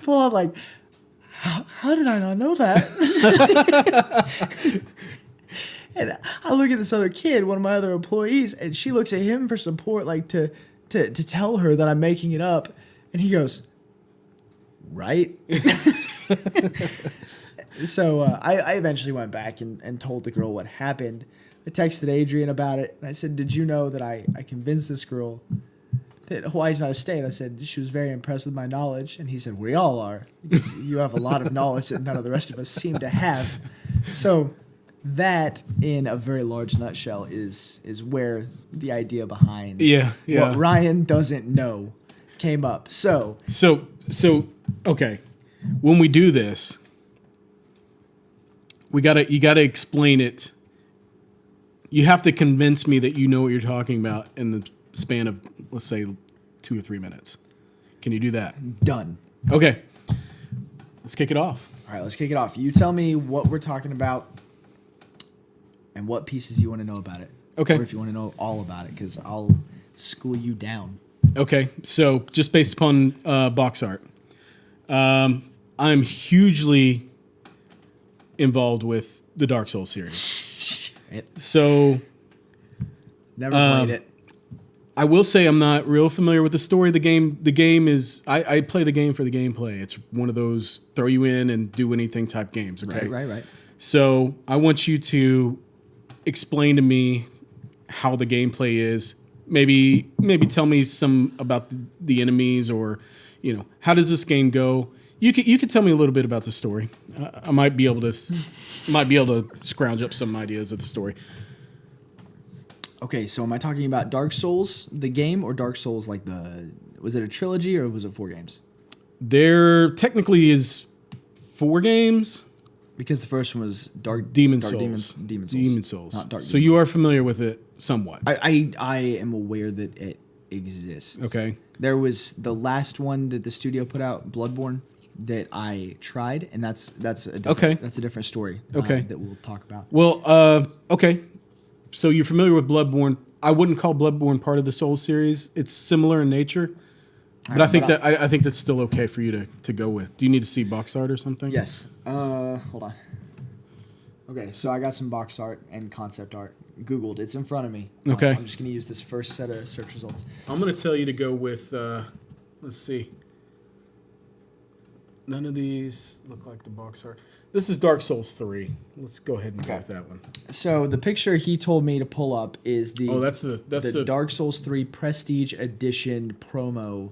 full on like, how did I not know that? And I look at this other kid, one of my other employees, and she looks at him for support, like to tell her that I'm making it up. And he goes, right? So I eventually went back and told the girl what happened. I texted Adrian about it, and I said, did you know that I convinced this girl that Hawaii's not a state? I said, she was very impressed with my knowledge. And he said, we all are. Because you have a lot of knowledge that none of the rest of us seem to have. So that, in a very large nutshell, is where the idea behind what Ryan doesn't know came up. So okay, when we do this, you gotta explain it. You have to convince me that you know what you're talking about in the span of, let's say, 2 or 3 minutes. Can you do that? Done. Okay, let's kick it off. All right, let's kick it off. You tell me what we're talking about and what pieces you want to know about it. Okay. Or if you want to know all about it, because I'll school you down. Okay, so just based upon box art, I'm hugely involved with the Dark Souls series. So Never played it. I will say I'm not real familiar with the story of the game. The game is I play the game for the gameplay. It's one of those throw you in and do anything type games. Okay, Right. So I want you to explain to me how the gameplay is. Maybe tell me some about the enemies, or how does this game go. You could tell me a little bit about the story. I might be able to scrounge up some ideas of the story. Okay, so am I talking about Dark Souls, the game, or Dark Souls like was it a trilogy or was it 4 games? There technically is 4 games. Because the first one was Demon Souls. Demon Souls. Not Dark So Demon you are familiar with it somewhat. I am aware that it exists. Okay. There was the last one that the studio put out, Bloodborne, that I tried, and that's a different story. Okay. That we'll talk about. Well, okay. So you're familiar with Bloodborne. I wouldn't call Bloodborne part of the Souls series. It's similar in nature. But I think I think that's still okay for you to go with. Do you need to see box art or something? Yes. Hold on. Okay, so I got some box art and concept art. Googled. It's in front of me. Okay. I'm just going to use this first set of search results. I'm going to tell you to go with, let's see. None of these look like the box art. This is Dark Souls 3. Let's go ahead and go with that one. So the picture he told me to pull up is that's the Dark Souls 3 Prestige Edition promo.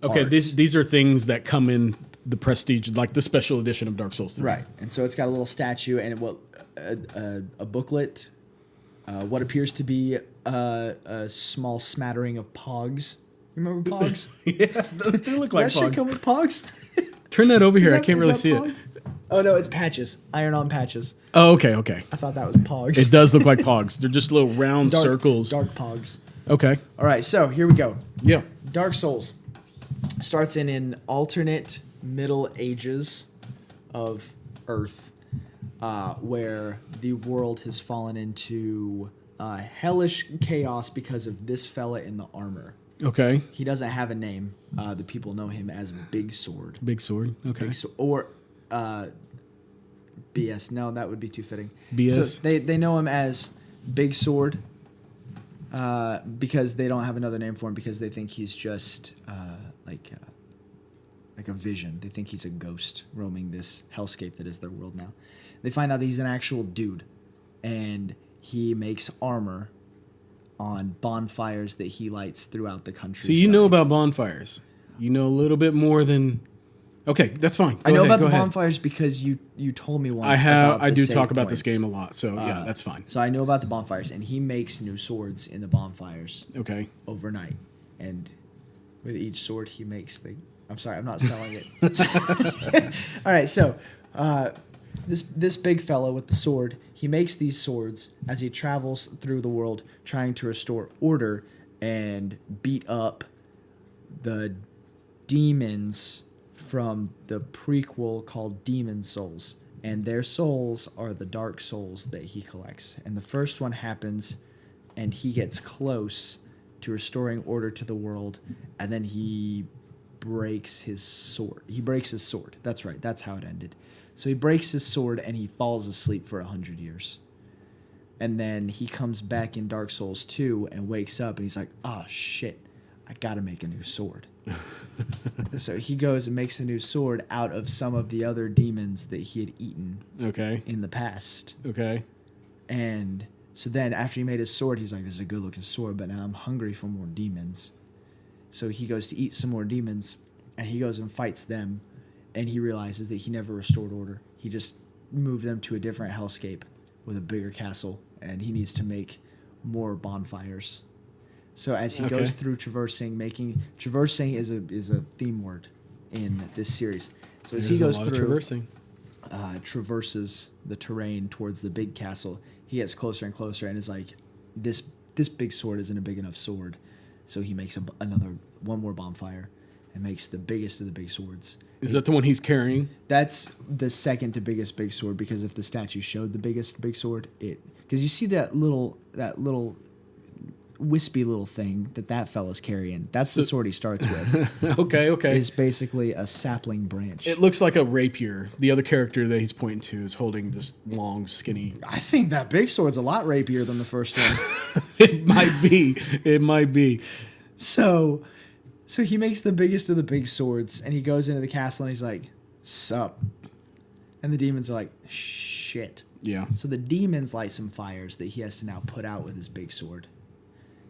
Okay, art. these are things that come in the Prestige, like the special edition of Dark Souls 3. Right, and so it's got a little statue and a booklet, what appears to be a small smattering of Pogs. Remember Pogs? Yeah, those do look like Does that shit come Pogs. with Pogs? Turn that over here. I can't really see Pog? it. Oh no, it's patches. Iron-on patches. Oh, okay. I thought that was Pogs. It does look like Pogs. They're just little round circles. Dark Pogs. Okay. All right, so here we go. Yeah. Dark Souls starts in an alternate Middle Ages of Earth, where the world has fallen into hellish chaos because of this fella in the armor. Okay. He doesn't have a name. The people know him as Big Sword. Big Sword. Okay. Or BS. No, that would be too fitting. BS? So they know him as Big Sword because they don't have another name for him, because they think he's just like a vision. They think he's a ghost roaming this hellscape that is their world now. They find out that he's an actual dude, and he makes armor on bonfires that he lights throughout the country. So you know about bonfires. You know a little bit more than... Okay, that's fine. I know about the bonfires because you told me once. I do talk about this game a lot, so yeah, that's fine. So I know about the bonfires, and he makes new swords in the bonfires Okay. overnight. And with each sword, he makes the... I'm sorry, I'm not selling it. All right, so this big fellow with the sword, he makes these swords as he travels through the world trying to restore order and beat up the demons from the prequel called Demon Souls. And their souls are the Dark Souls that he collects. And the first one happens, and he gets close to restoring order to the world, and then he breaks his sword. That's right. That's how it ended. So he breaks his sword, and he falls asleep for 100 years. And then he comes back in Dark Souls 2 and wakes up, and he's like, oh, shit. I got to make a new sword. So he goes and makes a new sword out of some of the other demons that he had eaten Okay. in the past. Okay. And so then after he made his sword, he's like, this is a good looking sword, but now I'm hungry for more demons. So he goes to eat some more demons, and he goes and fights them, and he realizes that he never restored order. He just moved them to a different hellscape with a bigger castle, and he needs to make more bonfires. So as he goes through traversing is a theme word in this series. So as he goes through traversing. Traverses the terrain towards the big castle, he gets closer and closer, and is like, this big sword isn't a big enough sword. So he makes one more bonfire and makes the biggest of the big swords. Is that the one he's carrying? That's the second to biggest big sword, because if the statue showed the biggest big sword, because you see that little wispy little thing that fella's carrying. That's the sword he starts with. Okay. It's basically a sapling branch. It looks like a rapier. The other character that he's pointing to is holding this long, skinny. I think that big sword's a lot rapier than the first one. It might be. It might be. So he makes the biggest of the big swords, and he goes into the castle, and he's like, sup. And the demons are like, shit. Yeah. So the demons light some fires that he has to now put out with his big sword.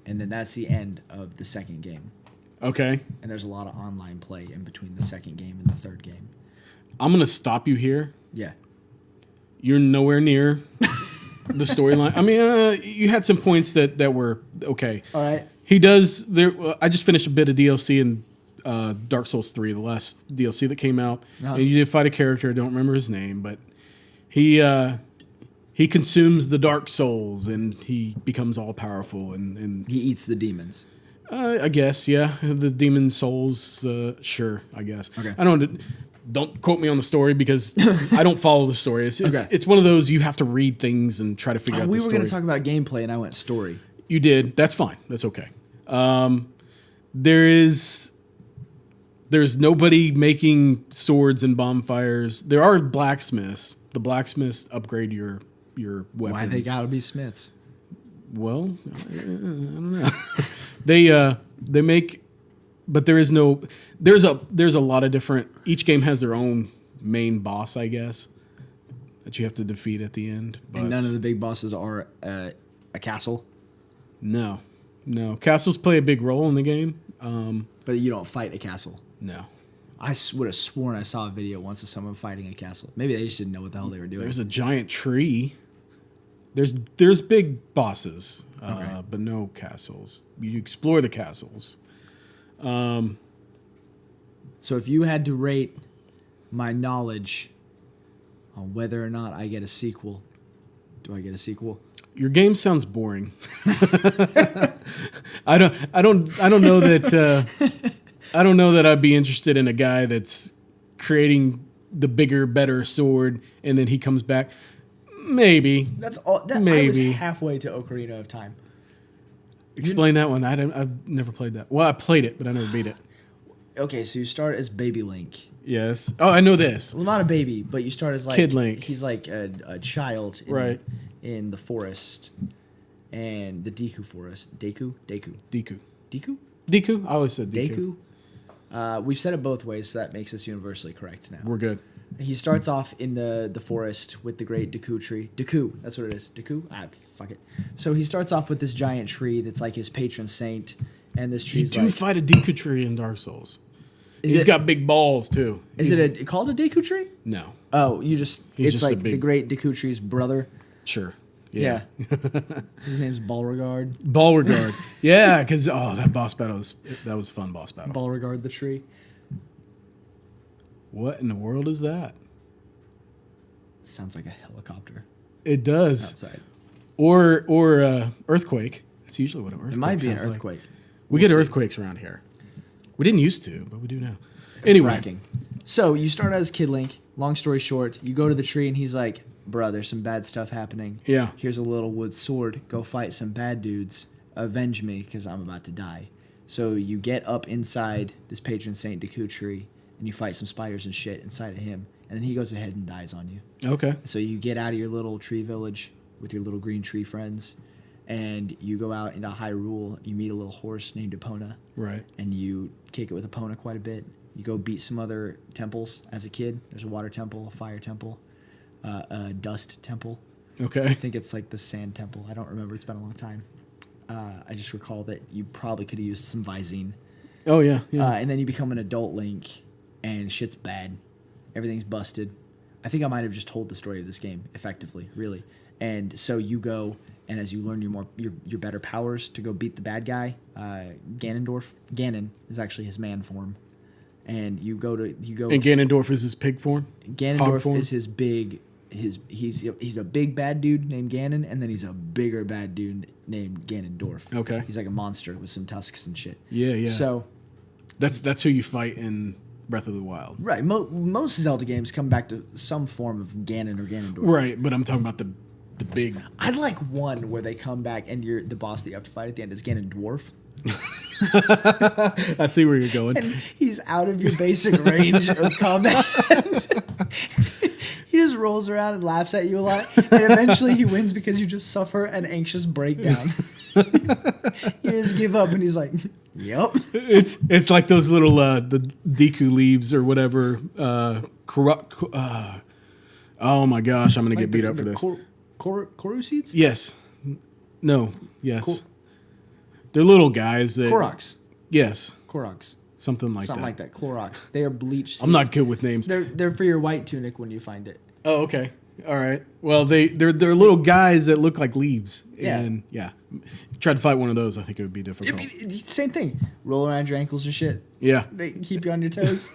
And then that's the end of the second game. Okay. And there's a lot of online play in between the second game and the third game. I'm going to stop you here. Yeah. You're nowhere near the storyline. I mean, you had some points that were okay. All right. He does. I just finished a bit of DLC in Dark Souls 3, the last DLC that came out. Uh-huh. And you did fight a character. I don't remember his name, but he consumes the Dark Souls and he becomes all powerful and He eats the demons. I guess, yeah. The demon souls, sure, I guess. Okay. I don't quote me on the story because I don't follow the story. Okay. It's one of those you have to read things and try to figure out the We were story. going to talk about gameplay, and I went story. You did. That's fine. That's okay. There's nobody making swords and bonfires. There are blacksmiths. The blacksmiths upgrade your weapons. Why they got to be smiths? Well, I don't know. They make, but there's a lot of different. Each game has their own main boss, I guess, that you have to defeat at the end. But And none of the big bosses are a castle. No, castles play a big role in the game. But you don't fight a castle. No, I would have sworn I saw a video once of someone fighting a castle. Maybe they just didn't know what the hell they were doing. there's a giant tree. There's big bosses, Okay. but no castles. You explore the castles. So if you had to rate my knowledge on whether or not I get a sequel, do I get a sequel? Your game sounds boring. I don't know that. I don't know that I'd be interested in a guy that's creating the bigger, better sword, and then he comes back. Maybe. That's all. I was Maybe. halfway to Ocarina of Time. Explain that one. I've never played that. Well, I played it, but I never beat it. Okay, so you start as Baby Link. Yes. Oh, I know this. Well, not a baby, but you start as like Kid Link. He's like a child in the forest, and the Deku forest. Deku. Deku. I always said Deku. We've said it both ways, so that makes us universally correct now. We're good. He starts off in the forest with the great Deku tree. Deku, that's what it is. Deku? Fuck it. So he starts off with this giant tree that's like his patron saint, and this You tree's do like... fight a Deku tree in Dark Souls. Is He's it- got big balls too. Is it called a Deku tree? No. Oh, He's it's just a like the big- great Deku tree's brother. Sure. Yeah. His name's Balregard. Beauregard. Yeah, because that boss battle was a fun boss battle. Balregard the tree. What in the world is that? Sounds like a helicopter It does. outside. Or earthquake. That's usually what an earthquake It might be an sounds like. earthquake. We We'll get see. earthquakes around here. We didn't used to, but we do now. Anyway, Fracking. So you start as Kid Link. Long story short, you go to the tree and he's like, bruh, there's some bad stuff happening. Yeah. Here's a little wood sword. Go fight some bad dudes. Avenge me because I'm about to die. So you get up inside this patron saint Deku tree and you fight some spiders and shit inside of him. And then he goes ahead and dies on you. okay. So you get out of your little tree village with your little green tree friends. and you go out into Hyrule. You meet a little horse named Epona, Right. and you kick it with Epona quite a bit. You go beat some other temples as a kid. There's a water temple, a fire temple, a dust temple. I Okay. think it's like the sand temple. I don't remember. It's been a long time. I just recall that you probably could have used some Visine. Oh yeah. Yeah. And then you become an adult Link, and shit's bad. Everything's busted. I think I might have just told the story of this game effectively, really. And so you go, and as you learn your better powers to go beat the bad guy, Ganondorf. Ganon is actually his man form, and you go. and Ganondorf is his pig form. Hog Ganondorf form? is his big. He's a big bad dude named Ganon, and then he's a bigger bad dude named Ganondorf. Okay. He's like a monster with some tusks and shit. Yeah. Yeah. So that's who you fight in Breath of the Wild. right, most Zelda games come back to some form of Ganon or Ganondorf. Right. But I'm talking about the big. I'd like one where they come back and the boss that you have to fight at the end is Ganondorf. I see where you're going. And he's out of your basic range of combat. He just rolls around and laughs at you a lot. And eventually he wins because you just suffer an anxious breakdown. You just give up and he's like, yep. It's like those little the Deku leaves or whatever. Oh my gosh, I'm gonna get beat up for this. Koru seeds? Yes. No. Yes. They're little guys that. Koroks. Yes. Koroks. Something like Something that. like that. Clorox. They are bleached seeds. I'm not good with names. They're for your white tunic when you find it. Oh, okay. All right. Well, they're little guys that look like leaves. Yeah. And yeah, if you tried to fight one of those, I think it would be difficult. Same thing. Roll around your ankles and shit. Yeah. They keep you on your toes.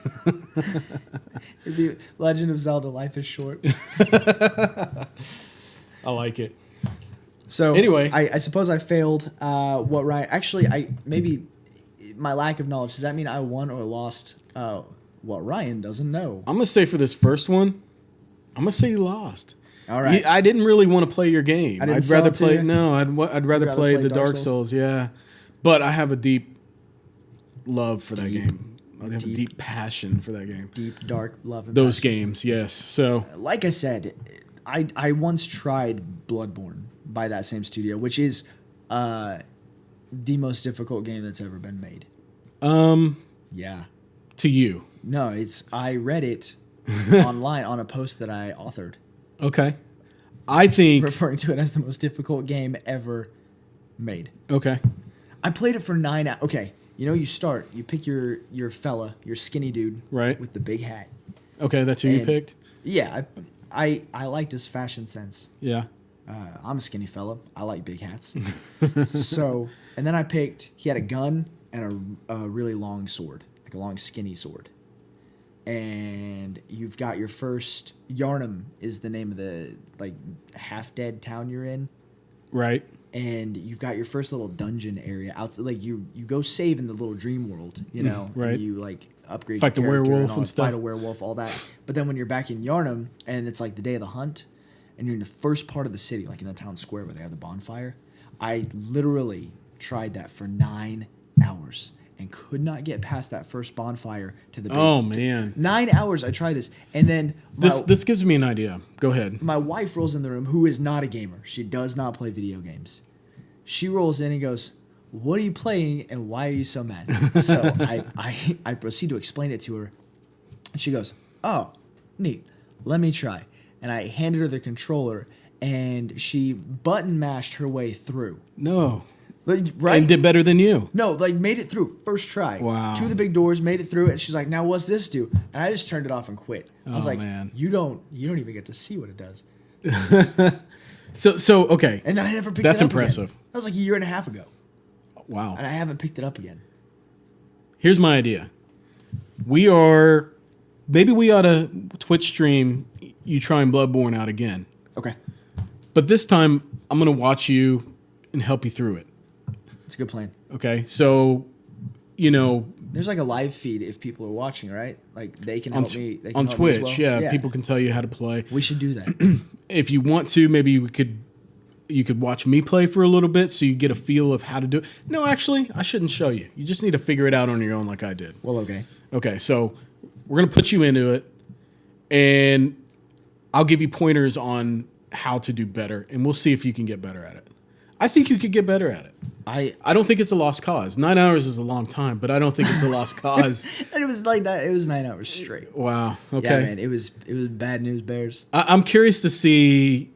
It'd be Legend of Zelda, life is short. I like it. So Anyway. I suppose I failed what Ryan... Actually, maybe my lack of knowledge, does that mean I won or lost what Ryan doesn't know? I'm gonna say for this first one, I'm gonna say you lost. All right. I didn't really want to play your game. I didn't I'd sell rather it to play. you? No, I'd rather play the Dark Souls. Yeah, but I have a deep love for that game. I have a deep passion for that game. Deep, dark love. And Those games, yes. So like I said, I once tried Bloodborne by that same studio, which is the most difficult game that's ever been made. Yeah. to you, No, I read it online on a post that I authored, okay. I think referring to it as the most difficult game ever made. okay. I played it for 9 hours. Okay, you pick your fella, your skinny dude, Right. with the big hat. Okay, that's who you And- picked. Yeah, I liked his fashion sense. Yeah. I'm a skinny fella. I like big hats. So, and then he had a gun and a really long sword, like a long skinny sword. And you've got your first, Yarnum is the name of the like half dead town you're in. Right. And you've got your first little dungeon area outside. Like you go save in the little dream world, right. And you like upgrade Fight the your character werewolf all and that, stuff. Fight a werewolf, all that. But then when you're back in Yarnum and it's like the day of the hunt, and you're in the first part of the city, like in the town square where they have the bonfire, I literally tried that for 9 hours and could not get past that first bonfire to the big, Oh man. 9 hours I tried this, and then This gives me an idea. Go ahead. my wife rolls in the room, who is not a gamer. She does not play video games. She rolls in and goes, "What are you playing, and why are you so mad?" So I proceed to explain it to her. And she goes, "Oh, neat. Let me try." And I handed her the controller, and she button mashed her way through. No. Like, right? And did better than you. No, like made it through first try. Wow. To the big doors, made it through it. And she's like, "Now what's this do?" And I just turned it off and quit. I was Oh, like, man. You don't even get to see what it does." So okay. And then I never picked That's it up impressive. again. That was like a year and a half ago. Wow. And I haven't picked it up again. Here's my idea. Maybe we ought to Twitch stream you trying Bloodborne out again. Okay. But this time I'm going to watch you and help you through it. It's a good plan. Okay? So, There's like a live feed if people are watching, right? Like they can on, help me. They can on help me as Twitch, well. yeah, people can tell you how to play. We should do that. If you want to, maybe you could watch me play for a little bit so you get a feel of how to do it. No, actually, I shouldn't show you. You just need to figure it out on your own like I did. Well, okay. Okay, so we're going to put you into it, and I'll give you pointers on how to do better, and we'll see if you can get better at it. I think you could get better at it. I I don't think it's a lost cause. 9 hours is a long time, but I don't think it's a lost cause. and it was like that. It was 9 hours straight. Wow. Okay. Yeah, man. It was bad news bears. I'm curious to see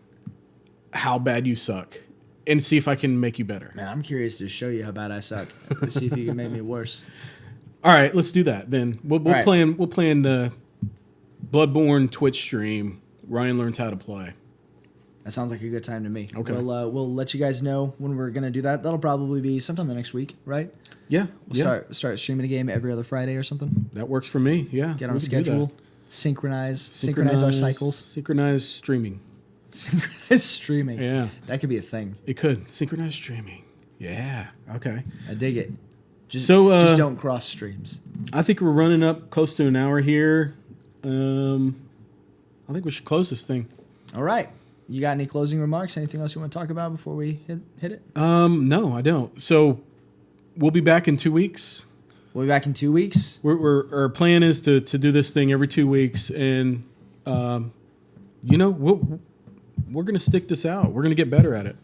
how bad you suck and see if I can make you better. Man, I'm curious to show you how bad I suck. To see if you can make me worse. All right, let's do that then. We'll All right. plan the Bloodborne Twitch stream. Ryan learns how to play. That sounds like a good time to me. Okay. We'll let you guys know when we're gonna do that. That'll probably be sometime the next week, right? Yeah. We'll start streaming a game every other Friday or something. That works for me. Yeah. Get on we a can do that. schedule. Synchronize our cycles. Synchronized streaming. Synchronized streaming. Yeah. That could be a thing. It could. Synchronized streaming. Yeah. Okay. I dig it. Just So, don't cross streams. I think we're running up close to an hour here. I think we should close this thing. All right. You got any closing remarks? Anything else you want to talk about before we hit it? No, I don't. So we'll be back in 2 weeks. We'll be back in 2 weeks. Our plan is to do this thing every 2 weeks, and we're gonna stick this out. We're gonna get better at it.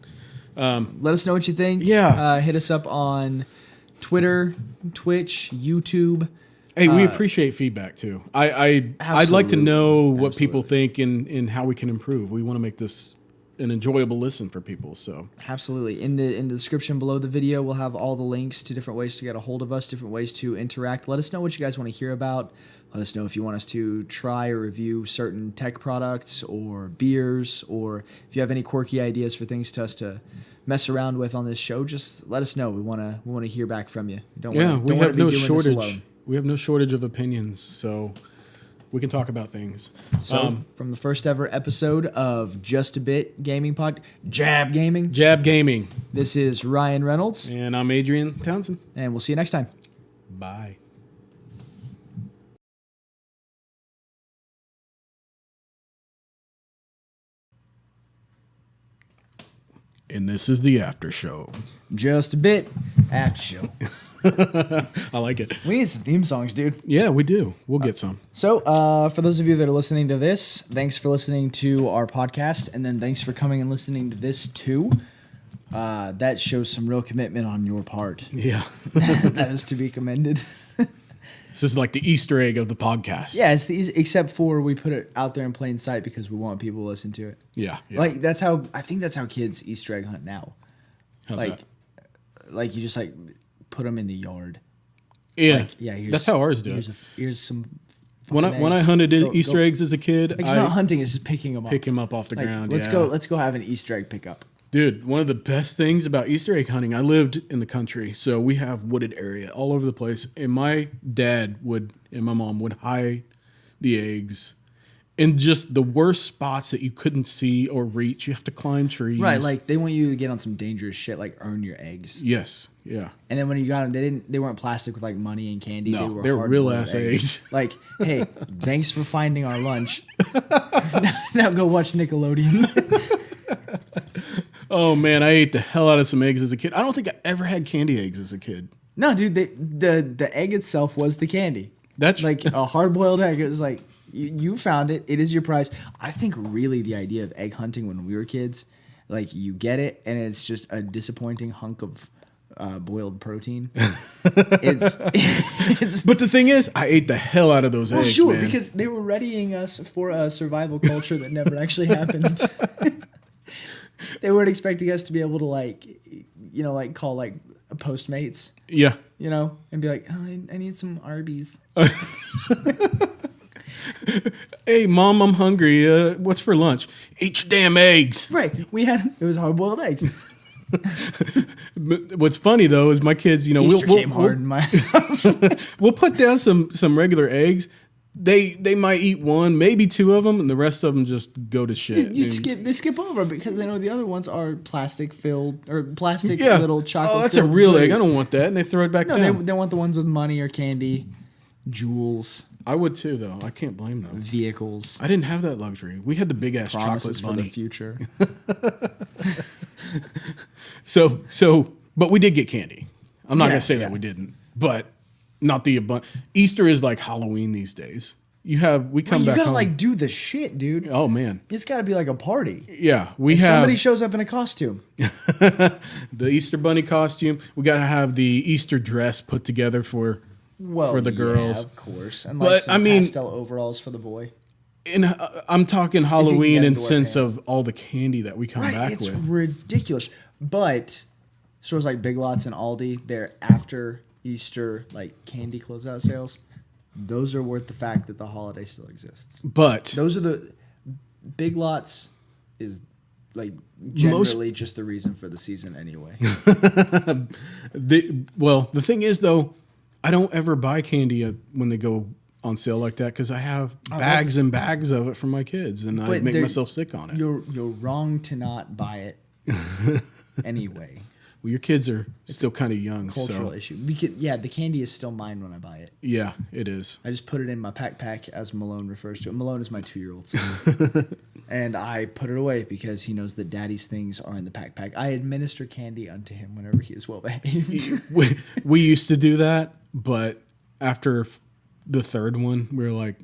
Let us know what you think. Yeah. Hit us up on Twitter, Twitch, YouTube. Hey, we appreciate feedback too. I'd like to Absolutely. know what people think and how we can improve. We want to make this an enjoyable listen for people. So Absolutely. In the description below the video, we'll have all the links to different ways to get a hold of us, different ways to interact. Let us know what you guys want to hear about. Let us know if you want us to try or review certain tech products or beers, or if you have any quirky ideas for things to us to mess around with on this show. Just let us know. We want to hear back from you. We we wanna have be no doing this shortage. alone. We have no shortage of opinions, so we can talk about things. So from the first ever episode of Just a Bit Gaming Jab Gaming, Jab Gaming, this is Ryan Reynolds, and I'm Adrian Townsend. and we'll see you next time. Bye. And this is the after show. Just a Bit after show. I like it. We need some theme songs, dude. Yeah, we do. We'll get some. So, for those of you that are listening to this, thanks for listening to our podcast, and then thanks for coming and listening to this too. That shows some real commitment on your part. Yeah. That is to be commended. This is like the Easter egg of the podcast. Yeah, it's except for we put it out there in plain sight because we want people to listen to it. Yeah. Like I think that's how kids Easter egg hunt now. How's like, that? like you just like put them in the yard. Yeah. Like, yeah, That's how ours do it. Here's some. When I eggs. hunted Go- Easter go- eggs as a kid, It's I not hunting; it's just picking them up. pick him up off the Like, ground. Let's yeah. go. Let's go have an Easter egg pickup. Dude, one of the best things about Easter egg hunting, I lived in the country, so we have wooded area all over the place. And my dad and my mom would hide the eggs in just the worst spots that you couldn't see or reach. You have to climb trees. Right, like they want you to get on some dangerous shit, like earn your eggs. Yes, yeah. And then when you got them, they weren't plastic with like money and candy. No, they were real hard-boiled ass eggs. Like, hey, thanks for finding our lunch. Now go watch Nickelodeon. Oh man, I ate the hell out of some eggs as a kid. I don't think I ever had candy eggs as a kid. No, dude, the egg itself was the candy. That's Like a hard boiled egg. It was like you found it. It is your prize. I think really the idea of egg hunting when we were kids, like you get it and it's just a disappointing hunk of boiled protein. It's But the thing is, I ate the hell out of those well, eggs. sure, man. because they were readying us for a survival culture that never actually happened. They weren't expecting us to be able to like call like Postmates, Yeah. and be like, oh, I need some Arby's. Hey, Mom, I'm hungry. What's for lunch? Eat your damn eggs. Right. It was hard boiled eggs. What's funny though is my kids, Easter came hard in my house. we'll put down some regular eggs. They might eat one, maybe two of them, and the rest of them just go to shit. They skip over because they know the other ones are plastic filled or plastic Yeah. little chocolate. Oh, that's a real egg. I don't want that, and they throw it back No, down. they want the ones with money or candy, jewels, I would too, though. I can't blame them. vehicles, I didn't have that luxury. We had the big ass chocolate promises for the bunny. future. So, but we did get candy. I'm not Yeah, gonna say that yeah. we didn't, but not the abundant. Easter is like Halloween these days. We come you back gotta home. like do the shit, dude. Oh man, It's gotta be like a party. yeah. We If have somebody shows up in a costume. the Easter Bunny costume. We got to have the Easter dress put together for the girls. Yeah, of course. And But, like some I mean- pastel overalls for the boy. And I'm talking Halloween get in into our sense pants. of all the candy that we come Right, back it's with. ridiculous. But stores like Big Lots and Aldi, they're after Easter like candy closeout sales. Those are worth the fact that the holiday still exists. But Those are the Big Lots is like generally just the reason for the season anyway. the thing is though, I don't ever buy candy when they go on sale like that because I have bags and bags of it for my kids, and I But make they're- myself sick on it. You're wrong to not buy it anyway. Well, your kids are still kind of young, Cultural so issue. The candy is still mine when I buy it. yeah, it is. I just put it in my pack, as Malone refers to it. Malone is my 2-year-old son. And I put it away because he knows that daddy's things are in the pack. I administer candy unto him whenever he is well behaved. we used to do that, but after the third one, we were like,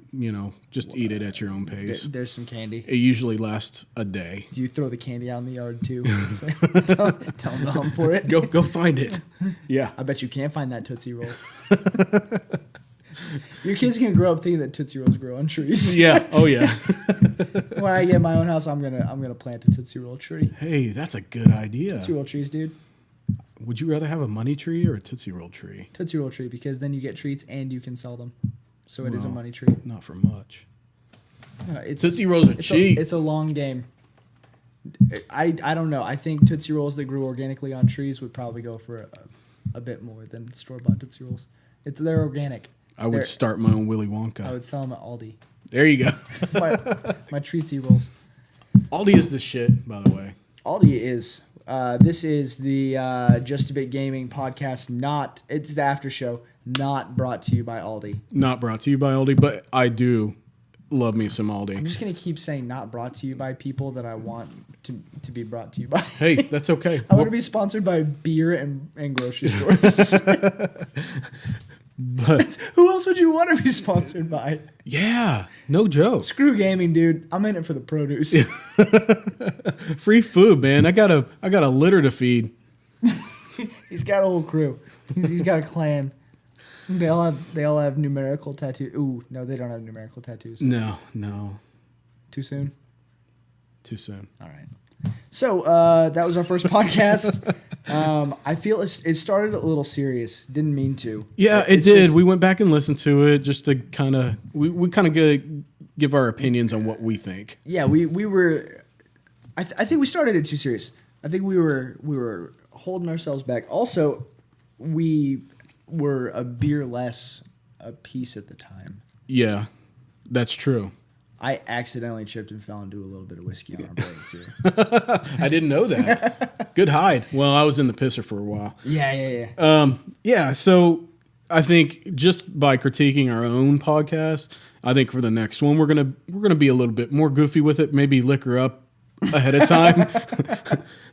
just eat it at your own pace. There's some candy. It usually lasts a day. Do you throw the candy out in the yard too? Tell him to hum for it. Go find it. Yeah. I bet you can't find that Tootsie Roll. Your kid's gonna grow up thinking that Tootsie Rolls grow on trees. Yeah. Oh yeah. When I get my own house, I'm gonna plant a Tootsie Roll tree. Hey, that's a good idea. Tootsie Roll trees, dude. Would you rather have a money tree or a Tootsie Roll tree? Tootsie Roll tree, because then you get treats and you can sell them. So it is a Well, money tree. Not for much. No, it's, Tootsie Rolls are cheap. It's a long game. I don't know. I think Tootsie Rolls that grew organically on trees would probably go for a bit more than store-bought Tootsie Rolls. They're organic. I would start my own Willy Wonka. I would sell them at Aldi. There you go. my treatsy rolls. Aldi is the shit, by the way. Aldi is. This is the Just a Bit Gaming podcast. It's the after show, not brought to you by Aldi. Not brought to you by Aldi, but I do love me some I'm Aldi. just gonna keep saying not brought to you by people that I want to be brought to you by. Hey, that's okay. I want to be sponsored by beer and grocery stores. But Who else would you want to be sponsored by? yeah, no joke. Screw gaming, dude. I'm in it for the produce. Free food, man. I got a litter to feed. He's got a whole crew. He's got a clan. They all have numerical tattoos. Ooh, no, they don't have numerical tattoos. No, Too soon? too soon. All right. So that was our first podcast. I feel it started a little serious. Didn't mean to. Yeah, it It's did. just- We went back and listened to it just to kind of we kind of give our opinions on what we think. Yeah, we were. I think we started it too serious. I think we were holding ourselves back. Also, we were a beer less a piece at the time. Yeah, that's true. I accidentally tripped and fell into a little bit of whiskey on our break too. I didn't know that. Good hide. Well, I was in the pisser for a while. Yeah. Yeah, so I think just by critiquing our own podcast, I think for the next one we're gonna be a little bit more goofy with it. Maybe liquor up ahead of time.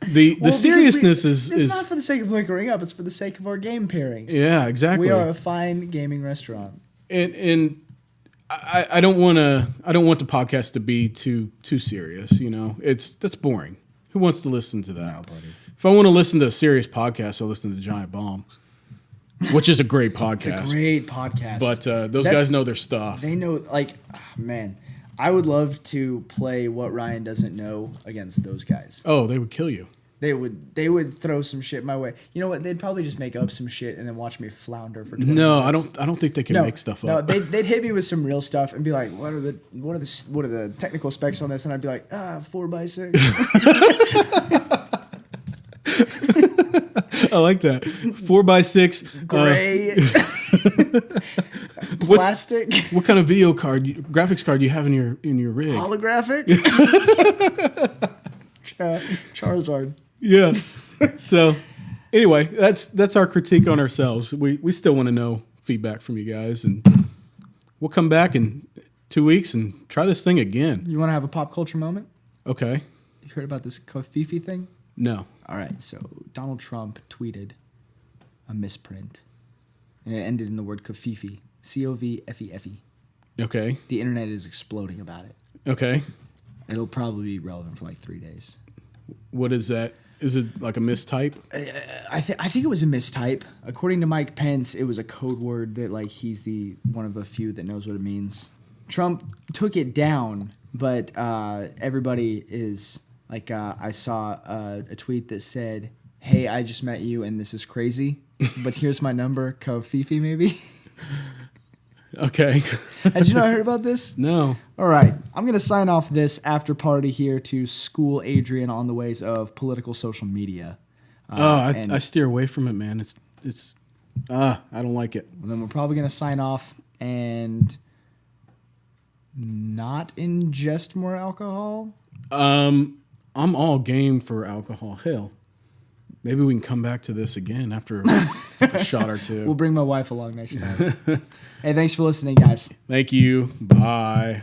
the Well, seriousness because is it's not for the sake of liquoring up. It's for the sake of our game pairings. yeah, exactly. We are a fine gaming restaurant. And I don't want the podcast to be too serious. That's boring. Who wants to listen to that? buddy. If I want to listen to a serious podcast, I'll listen to Giant Bomb, which is a great podcast. It's a great podcast. But those guys know their stuff. They know, man, I would love to play What Ryan Doesn't Know against those guys. Oh, they would kill you. They would throw some shit my way. You know what? They'd probably just make up some shit and then watch me flounder for 20 No, minutes. I don't think they can make stuff No, up. they'd hit me with some real stuff and be like, what are the technical specs on this? And I'd be like, 4x6. I like that. 4x6. Gray. Plastic. What kind of graphics card do you have in your rig? Holographic. Charizard. Yeah. So anyway, that's our critique on ourselves. We still want to know feedback from you guys, and we'll come back in 2 weeks and try this thing again. You want to have a pop culture moment? Okay. You heard about this Kofifi thing? No. All right, so Donald Trump tweeted a misprint, and it ended in the word Kofifi, Covfefe. Okay. The internet is exploding about it. Okay. It'll probably be relevant for like 3 days. What is that? Is it like a mistype? I think it was a mistype. According to Mike Pence, it was a code word that like he's the one of the few that knows what it means. Trump took it down, but everybody is like, I saw a tweet that said, "Hey, I just met you and this is crazy, but here's my number, Fifi maybe." Okay. Had you not heard about this? No. All right, I'm going to sign off this after party here to school Adrian on the ways of political social media. I steer away from it, man. I don't like it. And then we're probably going to sign off and not ingest more alcohol. I'm all game for alcohol. Hell, maybe we can come back to this again after a shot or two. We'll bring my wife along next time. Hey, thanks for listening, guys. Thank you. Bye.